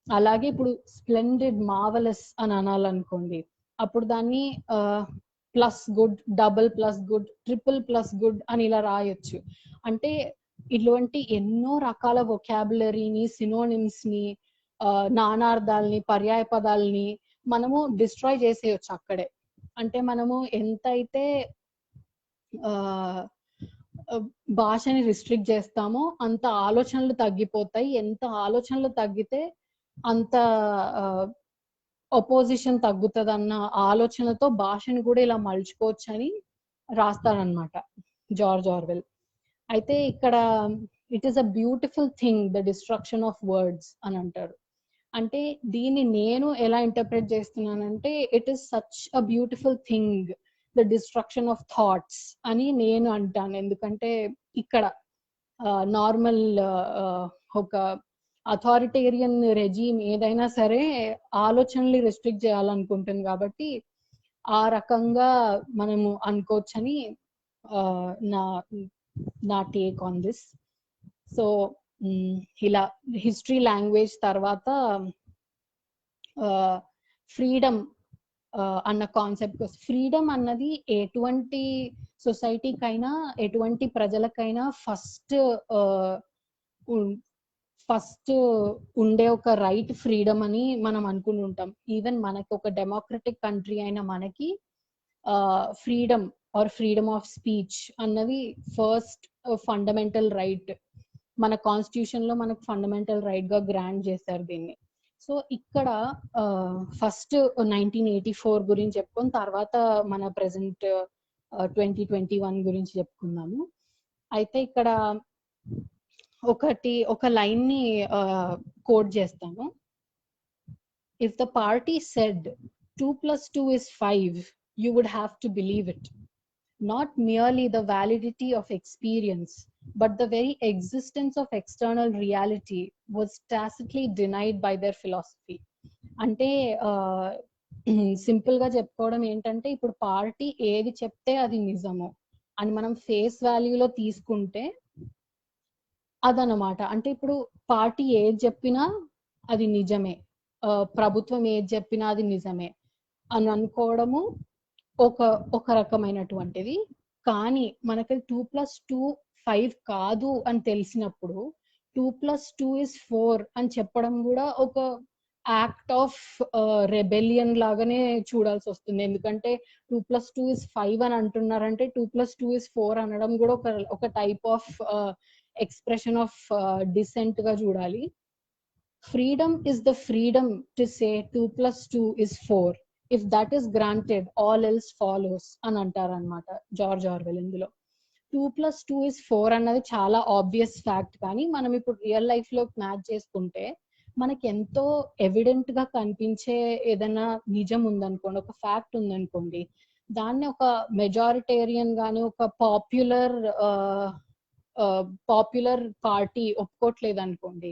అలాగే ఇప్పుడు స్ప్లెండెడ్, మార్వెలస్ అని అనాలనుకోండి, అప్పుడు దాన్ని plus good, double plus good, triple plus good అని ఇలా రాయొచ్చు. అంటే ఇటువంటి ఎన్నో రకాల వొకాబులరీని, సినోనిమ్స్ ని, నానార్థాలని, పర్యాయ పదాలని మనము డిస్ట్రాయ్ చేసేయచ్చు అక్కడే. అంటే మనము ఎంతైతే భాషని రిస్ట్రిక్ట్ చేస్తామో అంత ఆలోచనలు తగ్గిపోతాయి. ఎంత ఆలోచనలు తగ్గితే అంత అపోజిషన్ తగ్గుతుంది అన్న ఆలోచనతో భాషను కూడా ఇలా మలుచుకోవచ్చు అని రాస్తారనమాట జార్జ్ ఆర్వెల్. అయితే ఇక్కడ it is a beautiful thing the destruction of words అని అంటారు. అంటే దీన్ని నేను ఎలా ఇంటర్ప్రెట్ చేస్తున్నానంటే, it is such a beautiful thing the destruction of thoughts అని నేను అంటాను. ఎందుకంటే ఇక్కడ నార్మల్ ఒక అథారిటేరియన్ రెజీమ్ ఏదైనా సరే ఆలోచనలు రెస్ట్రిక్ట్ చేయాలనుకుంటుంది కాబట్టి ఆ రకంగా మనము అనుకోవచ్చని నా నా టేక్ ఆన్ దిస్. సో ఇలా హిస్టరీ లాంగ్వేజ్ తర్వాత ఫ్రీడమ్ అన్న కాన్సెప్ట్. ఫ్రీడమ్ అన్నది ఎటువంటి సొసైటీకైనా ఎటువంటి ప్రజలకైనా ఫస్ట్ ఉండే ఒక రైట్ ఫ్రీడమ్ అని మనం అనుకుని ఉంటాం. ఈవెన్ మనకి ఒక డెమోక్రటిక్ కంట్రీ అయిన మనకి freedom or freedom of speech అన్నది ఫస్ట్ ఫండమెంటల్ రైట్. మన కాన్స్టిట్యూషన్ లో మనకు ఫండమెంటల్ రైట్ గా గ్రాంట్ చేశారు దీన్ని. సో ఇక్కడ ఫస్ట్ 1984 గురించి చెప్పుకొని తర్వాత మన ప్రెసెంట్ 2021 గురించి చెప్పుకుందాము. అయితే ఇక్కడ ఒక లైన్ ని కోట్ చేస్తాను. If the party said 2+2 is 5, you would have to believe it. Not merely the validity of experience, but the very existence of external reality was tacitly denied by their philosophy. అంటే simple గా చెప్పుకోవడం ఏంటంటే, ఇప్పుడు party ఏది చెప్తే అది నిజము అని మనం ఫేస్ వాల్యూలో తీసుకుంటే అదనమాట. అంటే ఇప్పుడు పార్టీ ఏది చెప్పినా అది నిజమే, ప్రభుత్వం ఏది చెప్పినా అది నిజమే అని అనుకోవడము ఒక రకమైనటువంటిది. కానీ మనకి 2+2 5 కాదు అని తెలిసినప్పుడు 2+2 is 4 అని చెప్పడం కూడా ఒక యాక్ట్ ఆఫ్ రెబెలియన్ లాగానే చూడాల్సి వస్తుంది. ఎందుకంటే 2+2 is 5 అని అంటున్నారంటే 2+2 is 4 అనడం కూడా ఒక type of expression of dissent గా చూడాలి. Freedom is the freedom to say 2+2 is 4. If that is granted all else follows అని అంటారనమాట జార్జ్ ఆర్వెల్ ఇందులో. 2+2 is 4 అన్నది చాలా ఆబ్వియస్ ఫ్యాక్ట్. కానీ మనం ఇప్పుడు రియల్ లైఫ్ లో మ్యాచ్ చేసుకుంటే మనకి ఎంతో ఎవిడెంట్ గా కనిపించే ఏదైనా నిజం ఉందనుకోండి, ఒక ఫ్యాక్ట్ ఉందనుకోండి, దాన్ని ఒక మెజారిటేరియన్ గాని ఒక పాపులర్ పార్టీ ఒప్పుకోవట్లేదు అనుకోండి,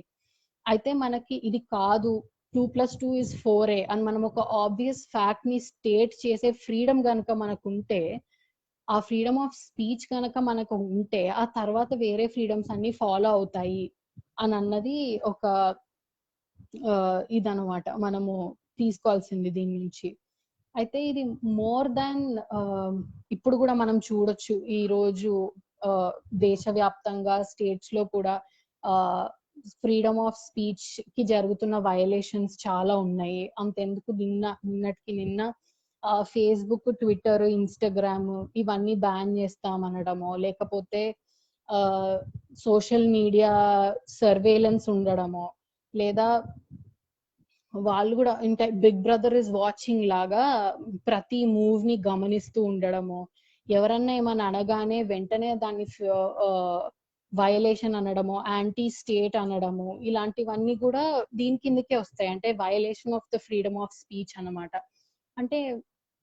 అయితే మనకి ఇది కాదు 2+2 is 4 అని మనం ఒక ఆబ్వియస్ ఫ్యాక్ట్ ని స్టేట్ చేసే ఫ్రీడమ్ కనుక మనకు ఉంటే, ఆ ఫ్రీడమ్ ఆఫ్ స్పీచ్ కనుక మనకు ఉంటే, ఆ తర్వాత వేరే ఫ్రీడమ్స్ అన్ని ఫాలో అవుతాయి అని అన్నది ఒక ఇదనమాట మనము తీసుకోవాల్సింది దీని నుంచి. అయితే ఇది మోర్ దాన్ ఇప్పుడు కూడా మనం చూడొచ్చు ఈ రోజు దేశవ్యాప్తంగా స్టేట్స్ లో కూడా ఫ్రీడమ్ ఆఫ్ స్పీచ్ కి జరుగుతున్న వయలేషన్స్ చాలా ఉన్నాయి. అంతెందుకు నిన్నటికి నిన్న ఫేస్బుక్, ట్విట్టర్, ఇన్స్టాగ్రామ్ ఇవన్నీ బ్యాన్ చేస్తామనడమో, లేకపోతే సోషల్ మీడియా సర్వేలెన్స్ ఉండడమో, లేదా వాళ్ళు కూడా ఇంకా బిగ్ బ్రదర్ ఇస్ వాచింగ్ లాగా ప్రతి మూవ్ ని గమనిస్తూ ఉండడము, ఎవరన్నా ఏమన్నా అనగానే వెంటనే దాన్ని వయలేషన్ అనడము, యాంటీ స్టేట్ అనడము, ఇలాంటివన్నీ కూడా దీని కిందకే వస్తాయి. అంటే violation of the freedom of speech అన్నమాట. అంటే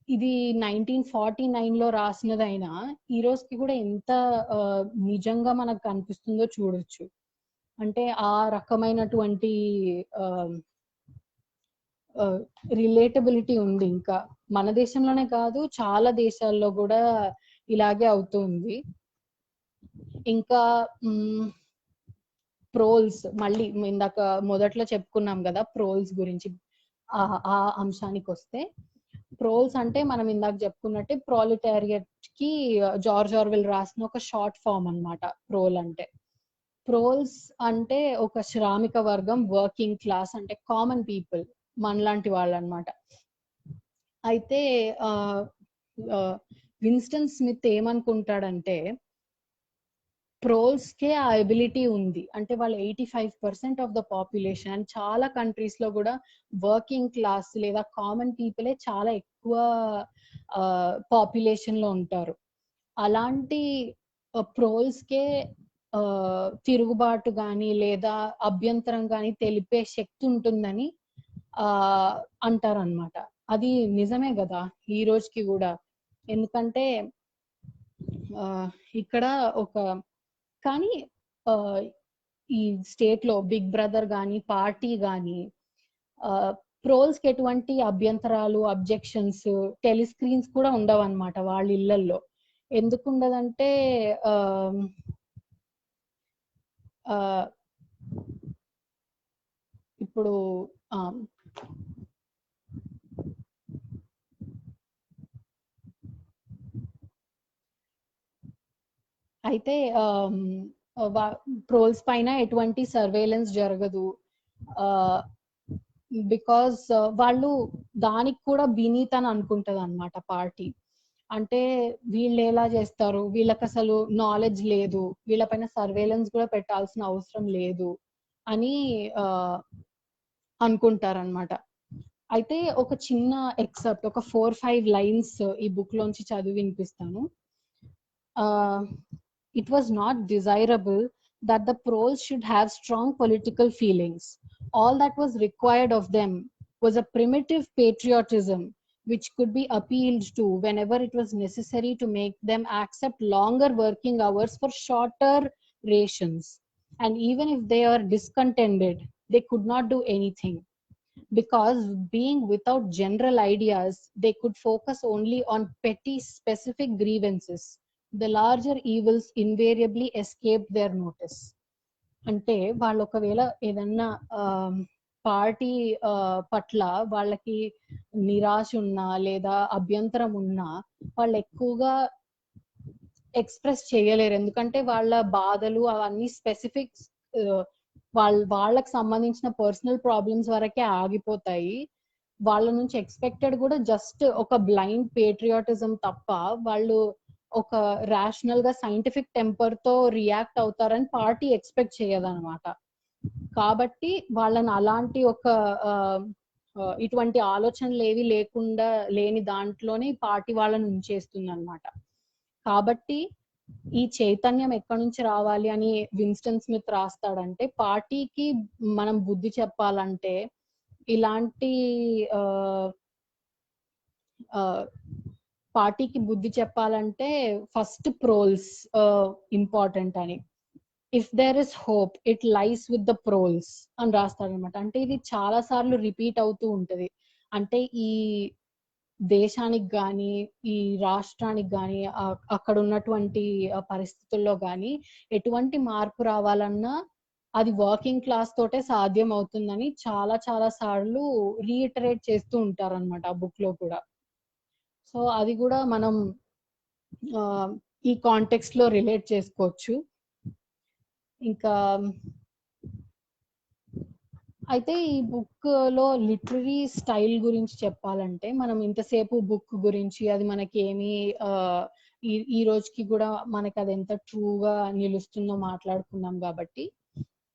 ఇది 1949 లో రాసినదైనా ఈ రోజుకి కూడా ఎంత నిజంగా మనకు కనిపిస్తుందో చూడొచ్చు. అంటే ఆ రకమైనటువంటి రిలేటబిలిటీ ఉంది. ఇంకా మన దేశంలోనే కాదు, చాలా దేశాల్లో కూడా ఇలాగే అవుతుంది. ఇంకా ప్రోల్స్, మళ్ళీ ఇందాక మొదట్లో చెప్పుకున్నాం కదా ప్రోల్స్ గురించి. ఆ అంశానికి వస్తే, ప్రోల్స్ అంటే మనం ఇందాక చెప్పుకున్నట్టే ప్రోలిటారియట్ కి జార్జ్ ఆర్వెల్ రాసిన ఒక షార్ట్ ఫామ్ అన్నమాట ప్రోల్ అంటే. ప్రోల్స్ అంటే ఒక శ్రామిక వర్గం, వర్కింగ్ క్లాస్, అంటే కామన్ పీపుల్, మనలాంటి వాళ్ళు అన్నమాట. అయితే విన్స్టన్ స్మిత్ ఏమనుకుంటాడంటే, ప్రోల్స్ కే ఆ ఎబిలిటీ ఉంది. అంటే వాళ్ళు 85% ఆఫ్ ద పాపులేషన్, అండ్ చాలా కంట్రీస్ లో కూడా వర్కింగ్ క్లాస్ లేదా కామన్ పీపులే చాలా ఎక్కువ పాపులేషన్ లో ఉంటారు. అలాంటి ప్రోల్స్ కే తిరుగుబాటు గాని లేదా అభ్యంతరం గాని తెలిపే శక్తి ఉంటుందని అంటారనమాట. అది నిజమే కదా ఈ రోజుకి కూడా. ఎందుకంటే ఇక్కడ కానీ ఈ స్టేట్ లో బిగ్ బ్రదర్ గాని పార్టీ గాని ట్రోల్స్ కి ఎటువంటి అభ్యంతరాలు అబ్జెక్షన్స్ టెలిస్క్రీన్స్ కూడా ఉండవు అనమాట వాళ్ళ ఇళ్లల్లో. ఎందుకు ఉండదంటే ఇప్పుడు అయితే ట్రోల్స్ పైన ఎటువంటి సర్వేలెన్స్ జరగదు, బికాస్ వాళ్ళు దానికి కూడా బీనీత్ అని అనుకుంటది అనమాట పార్టీ. అంటే వీళ్ళు ఎలా చేస్తారు, వీళ్ళకి అసలు నాలెడ్జ్ లేదు, వీళ్ళపైన సర్వేలెన్స్ కూడా పెట్టాల్సిన అవసరం లేదు అని అనుకుంటారనమాట. అయితే ఒక చిన్న ఎక్సెప్ట్, ఒక 4-5 lines ఈ బుక్ లోంచి చదివి వినిపిస్తాను. It was not desirable that the proles should have strong political feelings. All that was required of them was a primitive patriotism which could be appealed to whenever it was necessary to make them accept longer working hours for shorter rations. And even if they are discontented, they could not do anything, because being without general ideas, they could focus only on petty specific grievances. The larger evils invariably escaped their notice. అంటే వాళ్ళు ఒకవేళ ఏదన్నా party పట్ల వాళ్ళకి నిరాశ ఉన్నా లేదా అభ్యంతరం ఉన్నా వాళ్ళు ఎక్కువగా ఎక్స్ప్రెస్ చేయలేరు, ఎందుకంటే వాళ్ళ బాధలు అవన్నీ స్పెసిఫిక్ వాళ్ళకి సంబంధించిన పర్సనల్ ప్రాబ్లమ్స్ వరకే ఆగిపోతాయి. వాళ్ళ నుంచి ఎక్స్పెక్టెడ్ కూడా జస్ట్ ఒక బ్లైండ్ పేట్రియాటిజం తప్ప వాళ్ళు ఒక రేషనల్ గా సైంటిఫిక్ టెంపర్ తో రియాక్ట్ అవుతారని పార్టీ ఎక్స్పెక్ట్ చేయదన్నమాట. కాబట్టి వాళ్ళని అలాంటి ఒక ఇటువంటి ఆలోచనలు ఏవి లేకుండా లేని దాంట్లోనే పార్టీ వాళ్ళని ఉంచేస్తుంది అనమాట. కాబట్టి ఈ చైతన్యం ఎక్కడి నుంచి రావాలి అని విన్స్టన్ స్మిత్ రాస్తాడంటే, పార్టీకి మనం బుద్ధి చెప్పాలంటే ఇలాంటి పార్టీకి బుద్ధి చెప్పాలంటే ఫస్ట్ ప్రోల్స్ ఇంపార్టెంట్ అని. If there is hope it lies with the proles అని రాస్తాడనమాట. అంటే ఇది చాలా సార్లు రిపీట్ అవుతూ ఉంటది. అంటే ఈ దేశానికి గాని ఈ రాష్ట్రానికి గాని అక్కడ ఉన్నటువంటి పరిస్థితుల్లో గాని ఎటువంటి మార్పు రావాలన్నా అది వర్కింగ్ క్లాస్ తోటే సాధ్యం అవుతుందని చాలా చాలా సార్లు రీఇటరేట్ చేస్తూ ఉంటారన్నమాట ఆ బుక్ లో కూడా. సో అది కూడా మనం ఈ కాంటెక్స్ట్ లో రిలేట్ చేసుకోవచ్చు. ఇంకా అయితే ఈ బుక్ లో లిటరరీ స్టైల్ గురించి చెప్పాలంటే, మనం ఇంతసేపు బుక్ గురించి అది మనకి ఏమి ఈ రోజుకి కూడా మనకి అది ఎంత ట్రూగా నిలుస్తుందో మాట్లాడుకున్నాం కాబట్టి,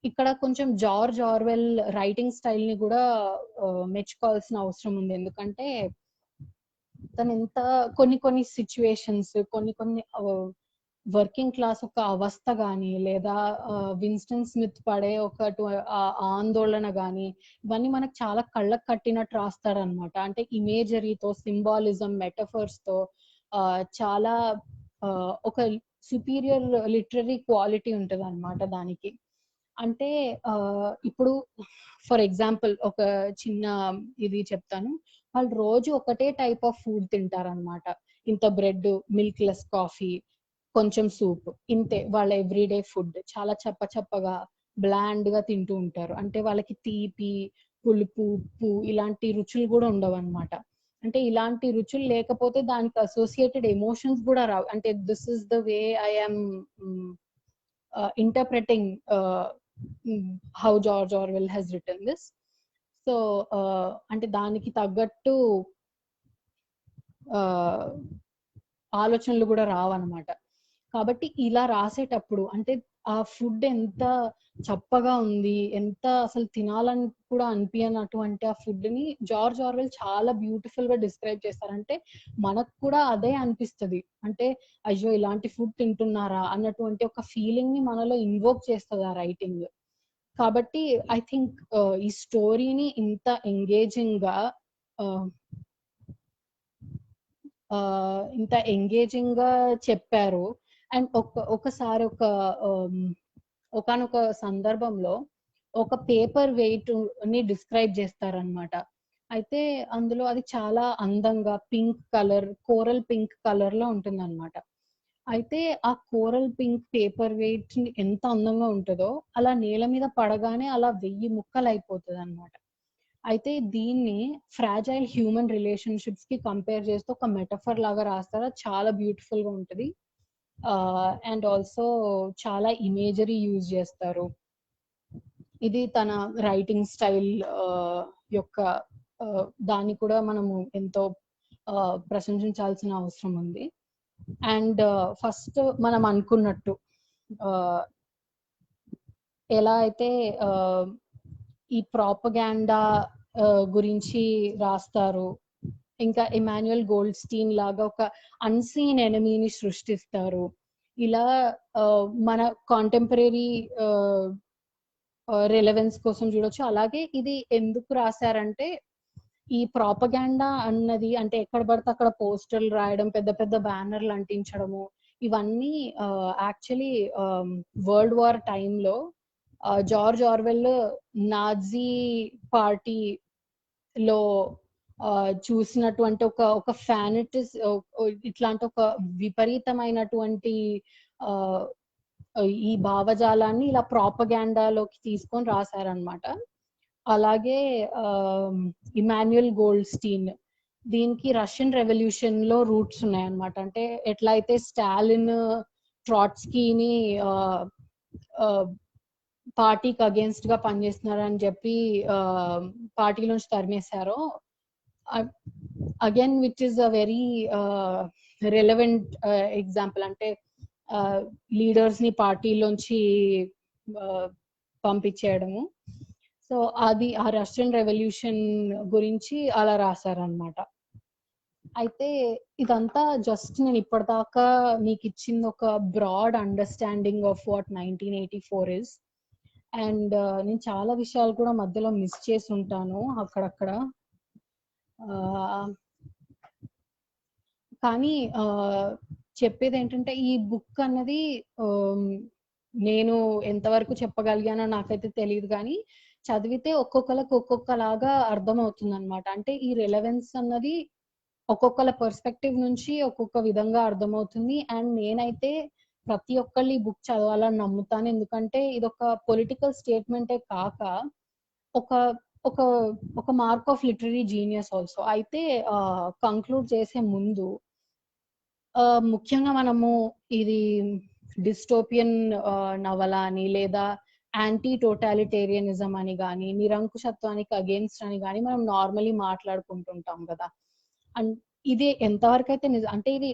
ఇక్కడ కొంచెం జార్జ్ ఆర్వెల్ రైటింగ్ స్టైల్ ని కూడా మెచ్చుకోవాల్సిన అవసరం ఉంది. ఎందుకంటే తను ఎంత కొన్ని సిచ్యువేషన్స్, కొన్ని వర్కింగ్ క్లాస్ ఒక అవస్థ గాని లేదా విన్స్టన్ స్మిత్ పడే ఒక ఆందోళన గాని ఇవన్నీ మనకు చాలా కళ్ళకు కట్టినట్టు రాస్తారనమాట. అంటే ఇమేజరీతో, సింబాలిజం, మెటఫర్స్ తో చాలా ఒక సుపీరియర్ లిటరరీ క్వాలిటీ ఉంటది అనమాట దానికి. అంటే ఇప్పుడు ఫర్ ఎగ్జాంపుల్ ఒక చిన్న ఇది చెప్తాను. వాళ్ళు రోజు ఒకటే టైప్ ఆఫ్ ఫుడ్ తింటారనమాట. ఇంత బ్రెడ్, మిల్క్ లెస్ కాఫీ, కొంచెం సూప్, ఇంతే వాళ్ళ ఎవ్రీడే ఫుడ్. చాలా చప్పగా బ్లాండ్ గా తింటూ ఉంటారు. అంటే వాళ్ళకి తీపి, పులుపు, ఉప్పు ఇలాంటి రుచులు కూడా ఉండవు అనమాట. అంటే ఇలాంటి రుచులు లేకపోతే దానికి అసోసియేటెడ్ ఎమోషన్స్ కూడా రావు. అంటే this is the way I'm interpreting how George Orwell has written this. So అంటే దానికి తగ్గట్టు ఆలోచనలు కూడా రావన్నమాట. కాబట్టి ఇలా రాసేటప్పుడు అంటే ఆ ఫుడ్ ఎంత చప్పగా ఉంది, ఎంత అసలు తినాలని కూడా అనిపించనటువంటి ఆ ఫుడ్ ని జార్జ్ ఆర్వెల్ చాలా బ్యూటిఫుల్ గా డిస్క్రైబ్ చేస్తారంటే మనకు కూడా అదే అనిపిస్తుంది. అంటే అయ్యో ఇలాంటి ఫుడ్ తింటున్నారా అన్నటువంటి ఒక ఫీలింగ్ ని మనలో ఇన్వోక్ చేస్తుంది ఆ రైటింగ్. కాబట్టి ఐ థింక్ ఈ స్టోరీని ఇంత ఎంగేజింగ్ గా ఇంత ఎంగేజింగ్ గా చెప్పారు. అండ్ ఒకసారి ఒకానొక సందర్భంలో ఒక పేపర్ వెయిట్ ని డిస్క్రైబ్ చేస్తారనమాట. అయితే అందులో అది చాలా అందంగా కోరల్ పింక్ కలర్ లో ఉంటుందన్నమాట. అయితే ఆ కోరల్ పింక్ పేపర్ వెయిట్ ఎంత అందంగా ఉంటుందో అలా నేల మీద పడగానే అలా 1000 ముక్కలు అయిపోతుంది అనమాట. అయితే దీన్ని ఫ్రాజైల్ హ్యూమన్ రిలేషన్షిప్స్ కి కంపేర్ చేస్తూ ఒక మెటఫర్ లాగా రాస్తారు. అది చాలా బ్యూటిఫుల్ గా ఉంటుంది. అండ్ ఆల్సో చాలా ఇమేజరీ యూజ్ చేస్తారు. ఇది తన రైటింగ్ స్టైల్ యొక్క దాన్ని కూడా మనము ఎంతో ప్రశంసించాల్సిన అవసరం ఉంది. అండ్ ఫస్ట్ మనం అనుకున్నట్టు ఎలా అయితే ఈ ప్రాపగాండా గురించి రాస్తారు, ఇంకా ఇమాన్యుయల్ గోల్డ్స్టీన్ లాగా ఒక అన్సీన్ ఎనిమీని సృష్టిస్తారు. ఇలా మన కాంటెంపరీ రిలవెన్స్ కోసం చూడొచ్చు. అలాగే ఇది ఎందుకు రాశారంటే ఈ ప్రాపగాండా అన్నది అంటే ఎక్కడ పడితే అక్కడ పోస్టర్లు రాయడం, పెద్ద పెద్ద బ్యానర్లు అంటించడము, ఇవన్నీ యాక్చువల్లీ వరల్డ్ వార్ టైంలో జార్జ్ ఆర్వెల్ నాజీ పార్టీలో చూసినటువంటి ఒక ఫ్యానిటిస్ ఇట్లాంటి ఒక విపరీతమైనటువంటి ఈ భావజాలాన్ని ఇలా ప్రాపగాండాలోకి తీసుకొని రాశారనమాట. అలాగే ఇమాన్యుయల్ గోల్డ్స్టీన్ దీనికి రష్యన్ రెవల్యూషన్ లో రూట్స్ ఉన్నాయన్నమాట. అంటే ఎట్లయితే స్టాలిన్ ట్రాట్స్కీని పార్టీకి అగేన్స్ట్ గా పనిచేస్తున్నారని చెప్పి పార్టీ నుంచి తరిమేశారో, again which is a very relevant example. అంటే లీడర్స్ ని పార్టీలోంచి పంపించేయడము. సో అది ఆ రష్యన్ రెవల్యూషన్ గురించి అలా రాశారనమాట. అయితే ఇదంతా జస్ట్ నేను ఇప్పటిదాకా మీకు ఇచ్చింది ఒక broad understanding of what 1984 is. And నేను చాలా విషయాలు కూడా మధ్యలో మిస్ చేసి ఉంటాను అక్కడక్కడ. కానీ చెప్పేది ఏంటంటే ఈ బుక్ అన్నది నేను ఎంతవరకు చెప్పగలిగానో నాకైతే తెలియదు, కానీ చదివితే ఒక్కొక్కరికి ఒక్కొక్కలాగా అర్థమవుతుంది అనమాట. అంటే ఈ రిలవెన్స్ అన్నది ఒక్కొక్కల పర్స్పెక్టివ్ నుంచి ఒక్కొక్క విధంగా అర్థమవుతుంది. అండ్ నేనైతే ప్రతి ఒక్కళ్ళు ఈ బుక్ చదవాలని నమ్ముతాను. ఎందుకంటే ఇది ఒక పొలిటికల్ స్టేట్మెంటే కాక ఒక ఒక ఒక mark of literary genius also. అయితే కంక్లూడ్ చేసే ముందు ముఖ్యంగా మనము ఇది డిస్టోపియన్ నవల అని లేదా యాంటీ టోటాలిటేరియనిజం అని కానీ నిరంకుశత్వానికి అగేన్స్ట్ అని కానీ మనం నార్మలీ మాట్లాడుకుంటుంటాం కదా. అండ్ ఇది ఎంతవరకు అయితే అంటే ఇది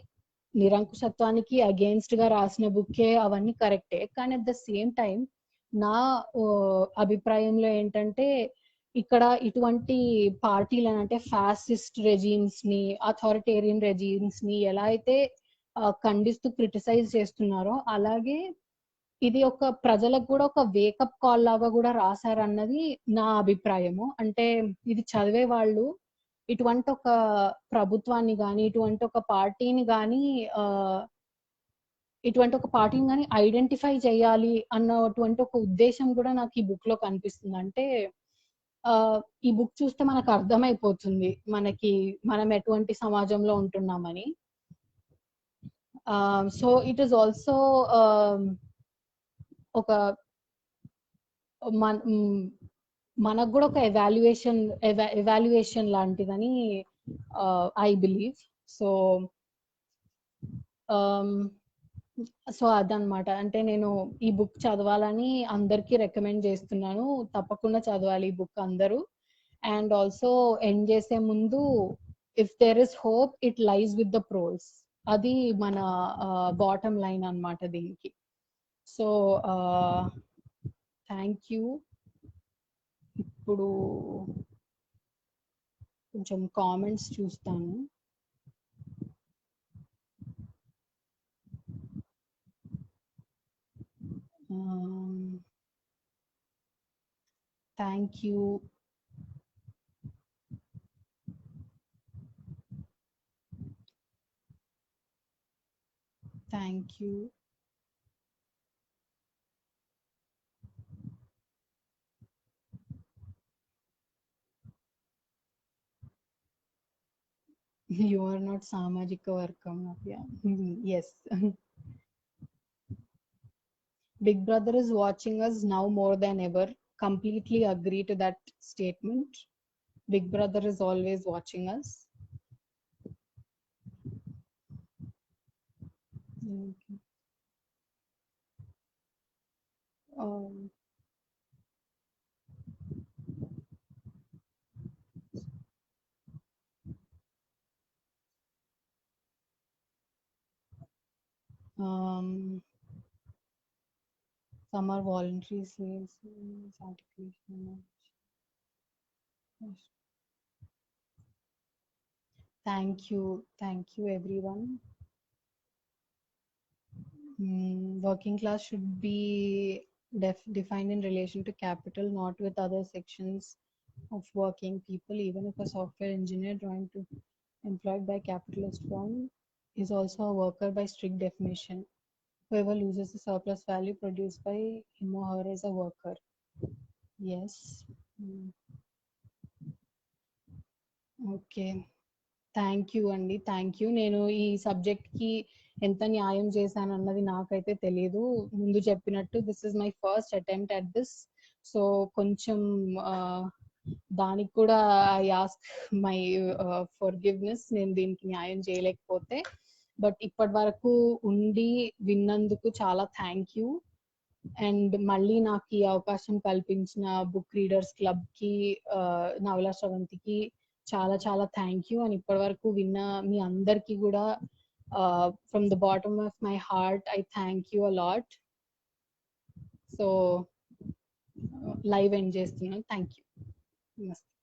నిరంకుశత్వానికి అగేన్స్ట్ గా రాసిన బుక్కే, అవన్నీ కరెక్టే. కానీ అట్ ద సేమ్ టైం నా అభిప్రాయంలో ఏంటంటే ఇక్కడ ఇటువంటి పార్టీలను అంటే ఫ్యాసిస్ట్ రెజీమ్స్ ని, అథారిటేరియన్ రెజీమ్స్ ని ఎలా అయితే ఖండిస్తూ క్రిటిసైజ్ చేస్తున్నారో, అలాగే ఇది ఒక ప్రజలకు కూడా ఒక వేకప్ కాల్ లాగా కూడా రాశారన్నది నా అభిప్రాయము. అంటే ఇది చదివే వాళ్ళు ఇటువంటి ఒక ప్రభుత్వాన్ని కానీ ఇటువంటి ఒక పార్టీని కానీ ఐడెంటిఫై చేయాలి అన్నటువంటి ఒక ఉద్దేశం కూడా నాకు ఈ బుక్ లో కనిపిస్తుంది. అంటే ఈ బుక్ చూస్తే మనకు అర్థమైపోతుంది మనం ఎటువంటి సమాజంలో ఉంటున్నామని. సో ఇట్ ఈస్ ఆల్సో ఒక మనకు కూడా ఒక ఎవాల్యుయేషన్ లాంటిదని ఐ బిలీవ్. సో అదనమాట. అంటే నేను ఈ బుక్ చదవాలని అందరికీ రికమెండ్ చేస్తున్నాను. తప్పకుండా చదవాలి ఈ బుక్ అందరూ. అండ్ ఆల్సో ఎండ్ చేసే ముందు if there is hope it lies with the proles, అది మన బాటమ్ లైన్ అన్నమాట దీనికి. So thank you. ఇప్పుడు కొంచెం కామెంట్స్ చూస్తాను. Thank you. Thank you. You are not Samajika Varkam. Yeah. Yes. Big Brother is watching us now more than ever. Completely agree to that statement. Big Brother is always watching us. Okay. Um, um, some are voluntary slaves. Articulation. Thank you, everyone. Working class should be defined in relation to capital, not with other sections of working people. Even if a software engineer trying to employed by capitalist firm is also a worker by strict definition. Whoever loses the surplus value produced by him or her is a worker. Yes. Okay. Thank you అండి. Thank you. నేను ఈ సబ్జెక్ట్‌కి ఎంత న్యాయం చేశానన్నది నాకైతే తెలీదు. ముందు చెప్పినట్టు this is my first attempt at this. So కొంచెం దానికి కూడా ఐ ఆస్క్ మై ఫర్‌గివ్‌నెస్. నేను దీనికి న్యాయం చేయలేకపోతే. బట్ ఇప్పటి వరకు ఉండి విన్నందుకు చాలా థ్యాంక్ యూ. అండ్ మళ్ళీ నాకు ఈ అవకాశం కల్పించిన బుక్ రీడర్స్ క్లబ్‌కి, నవలా స్రవంతికి చాలా చాలా థ్యాంక్ యూ. అండ్ ఇప్పటి వరకు విన్న మీ అందరికీ కూడా from the bottom of my heart I thank you a lot. So live end చేస్తున్నాను. Thank you. నమస్తే.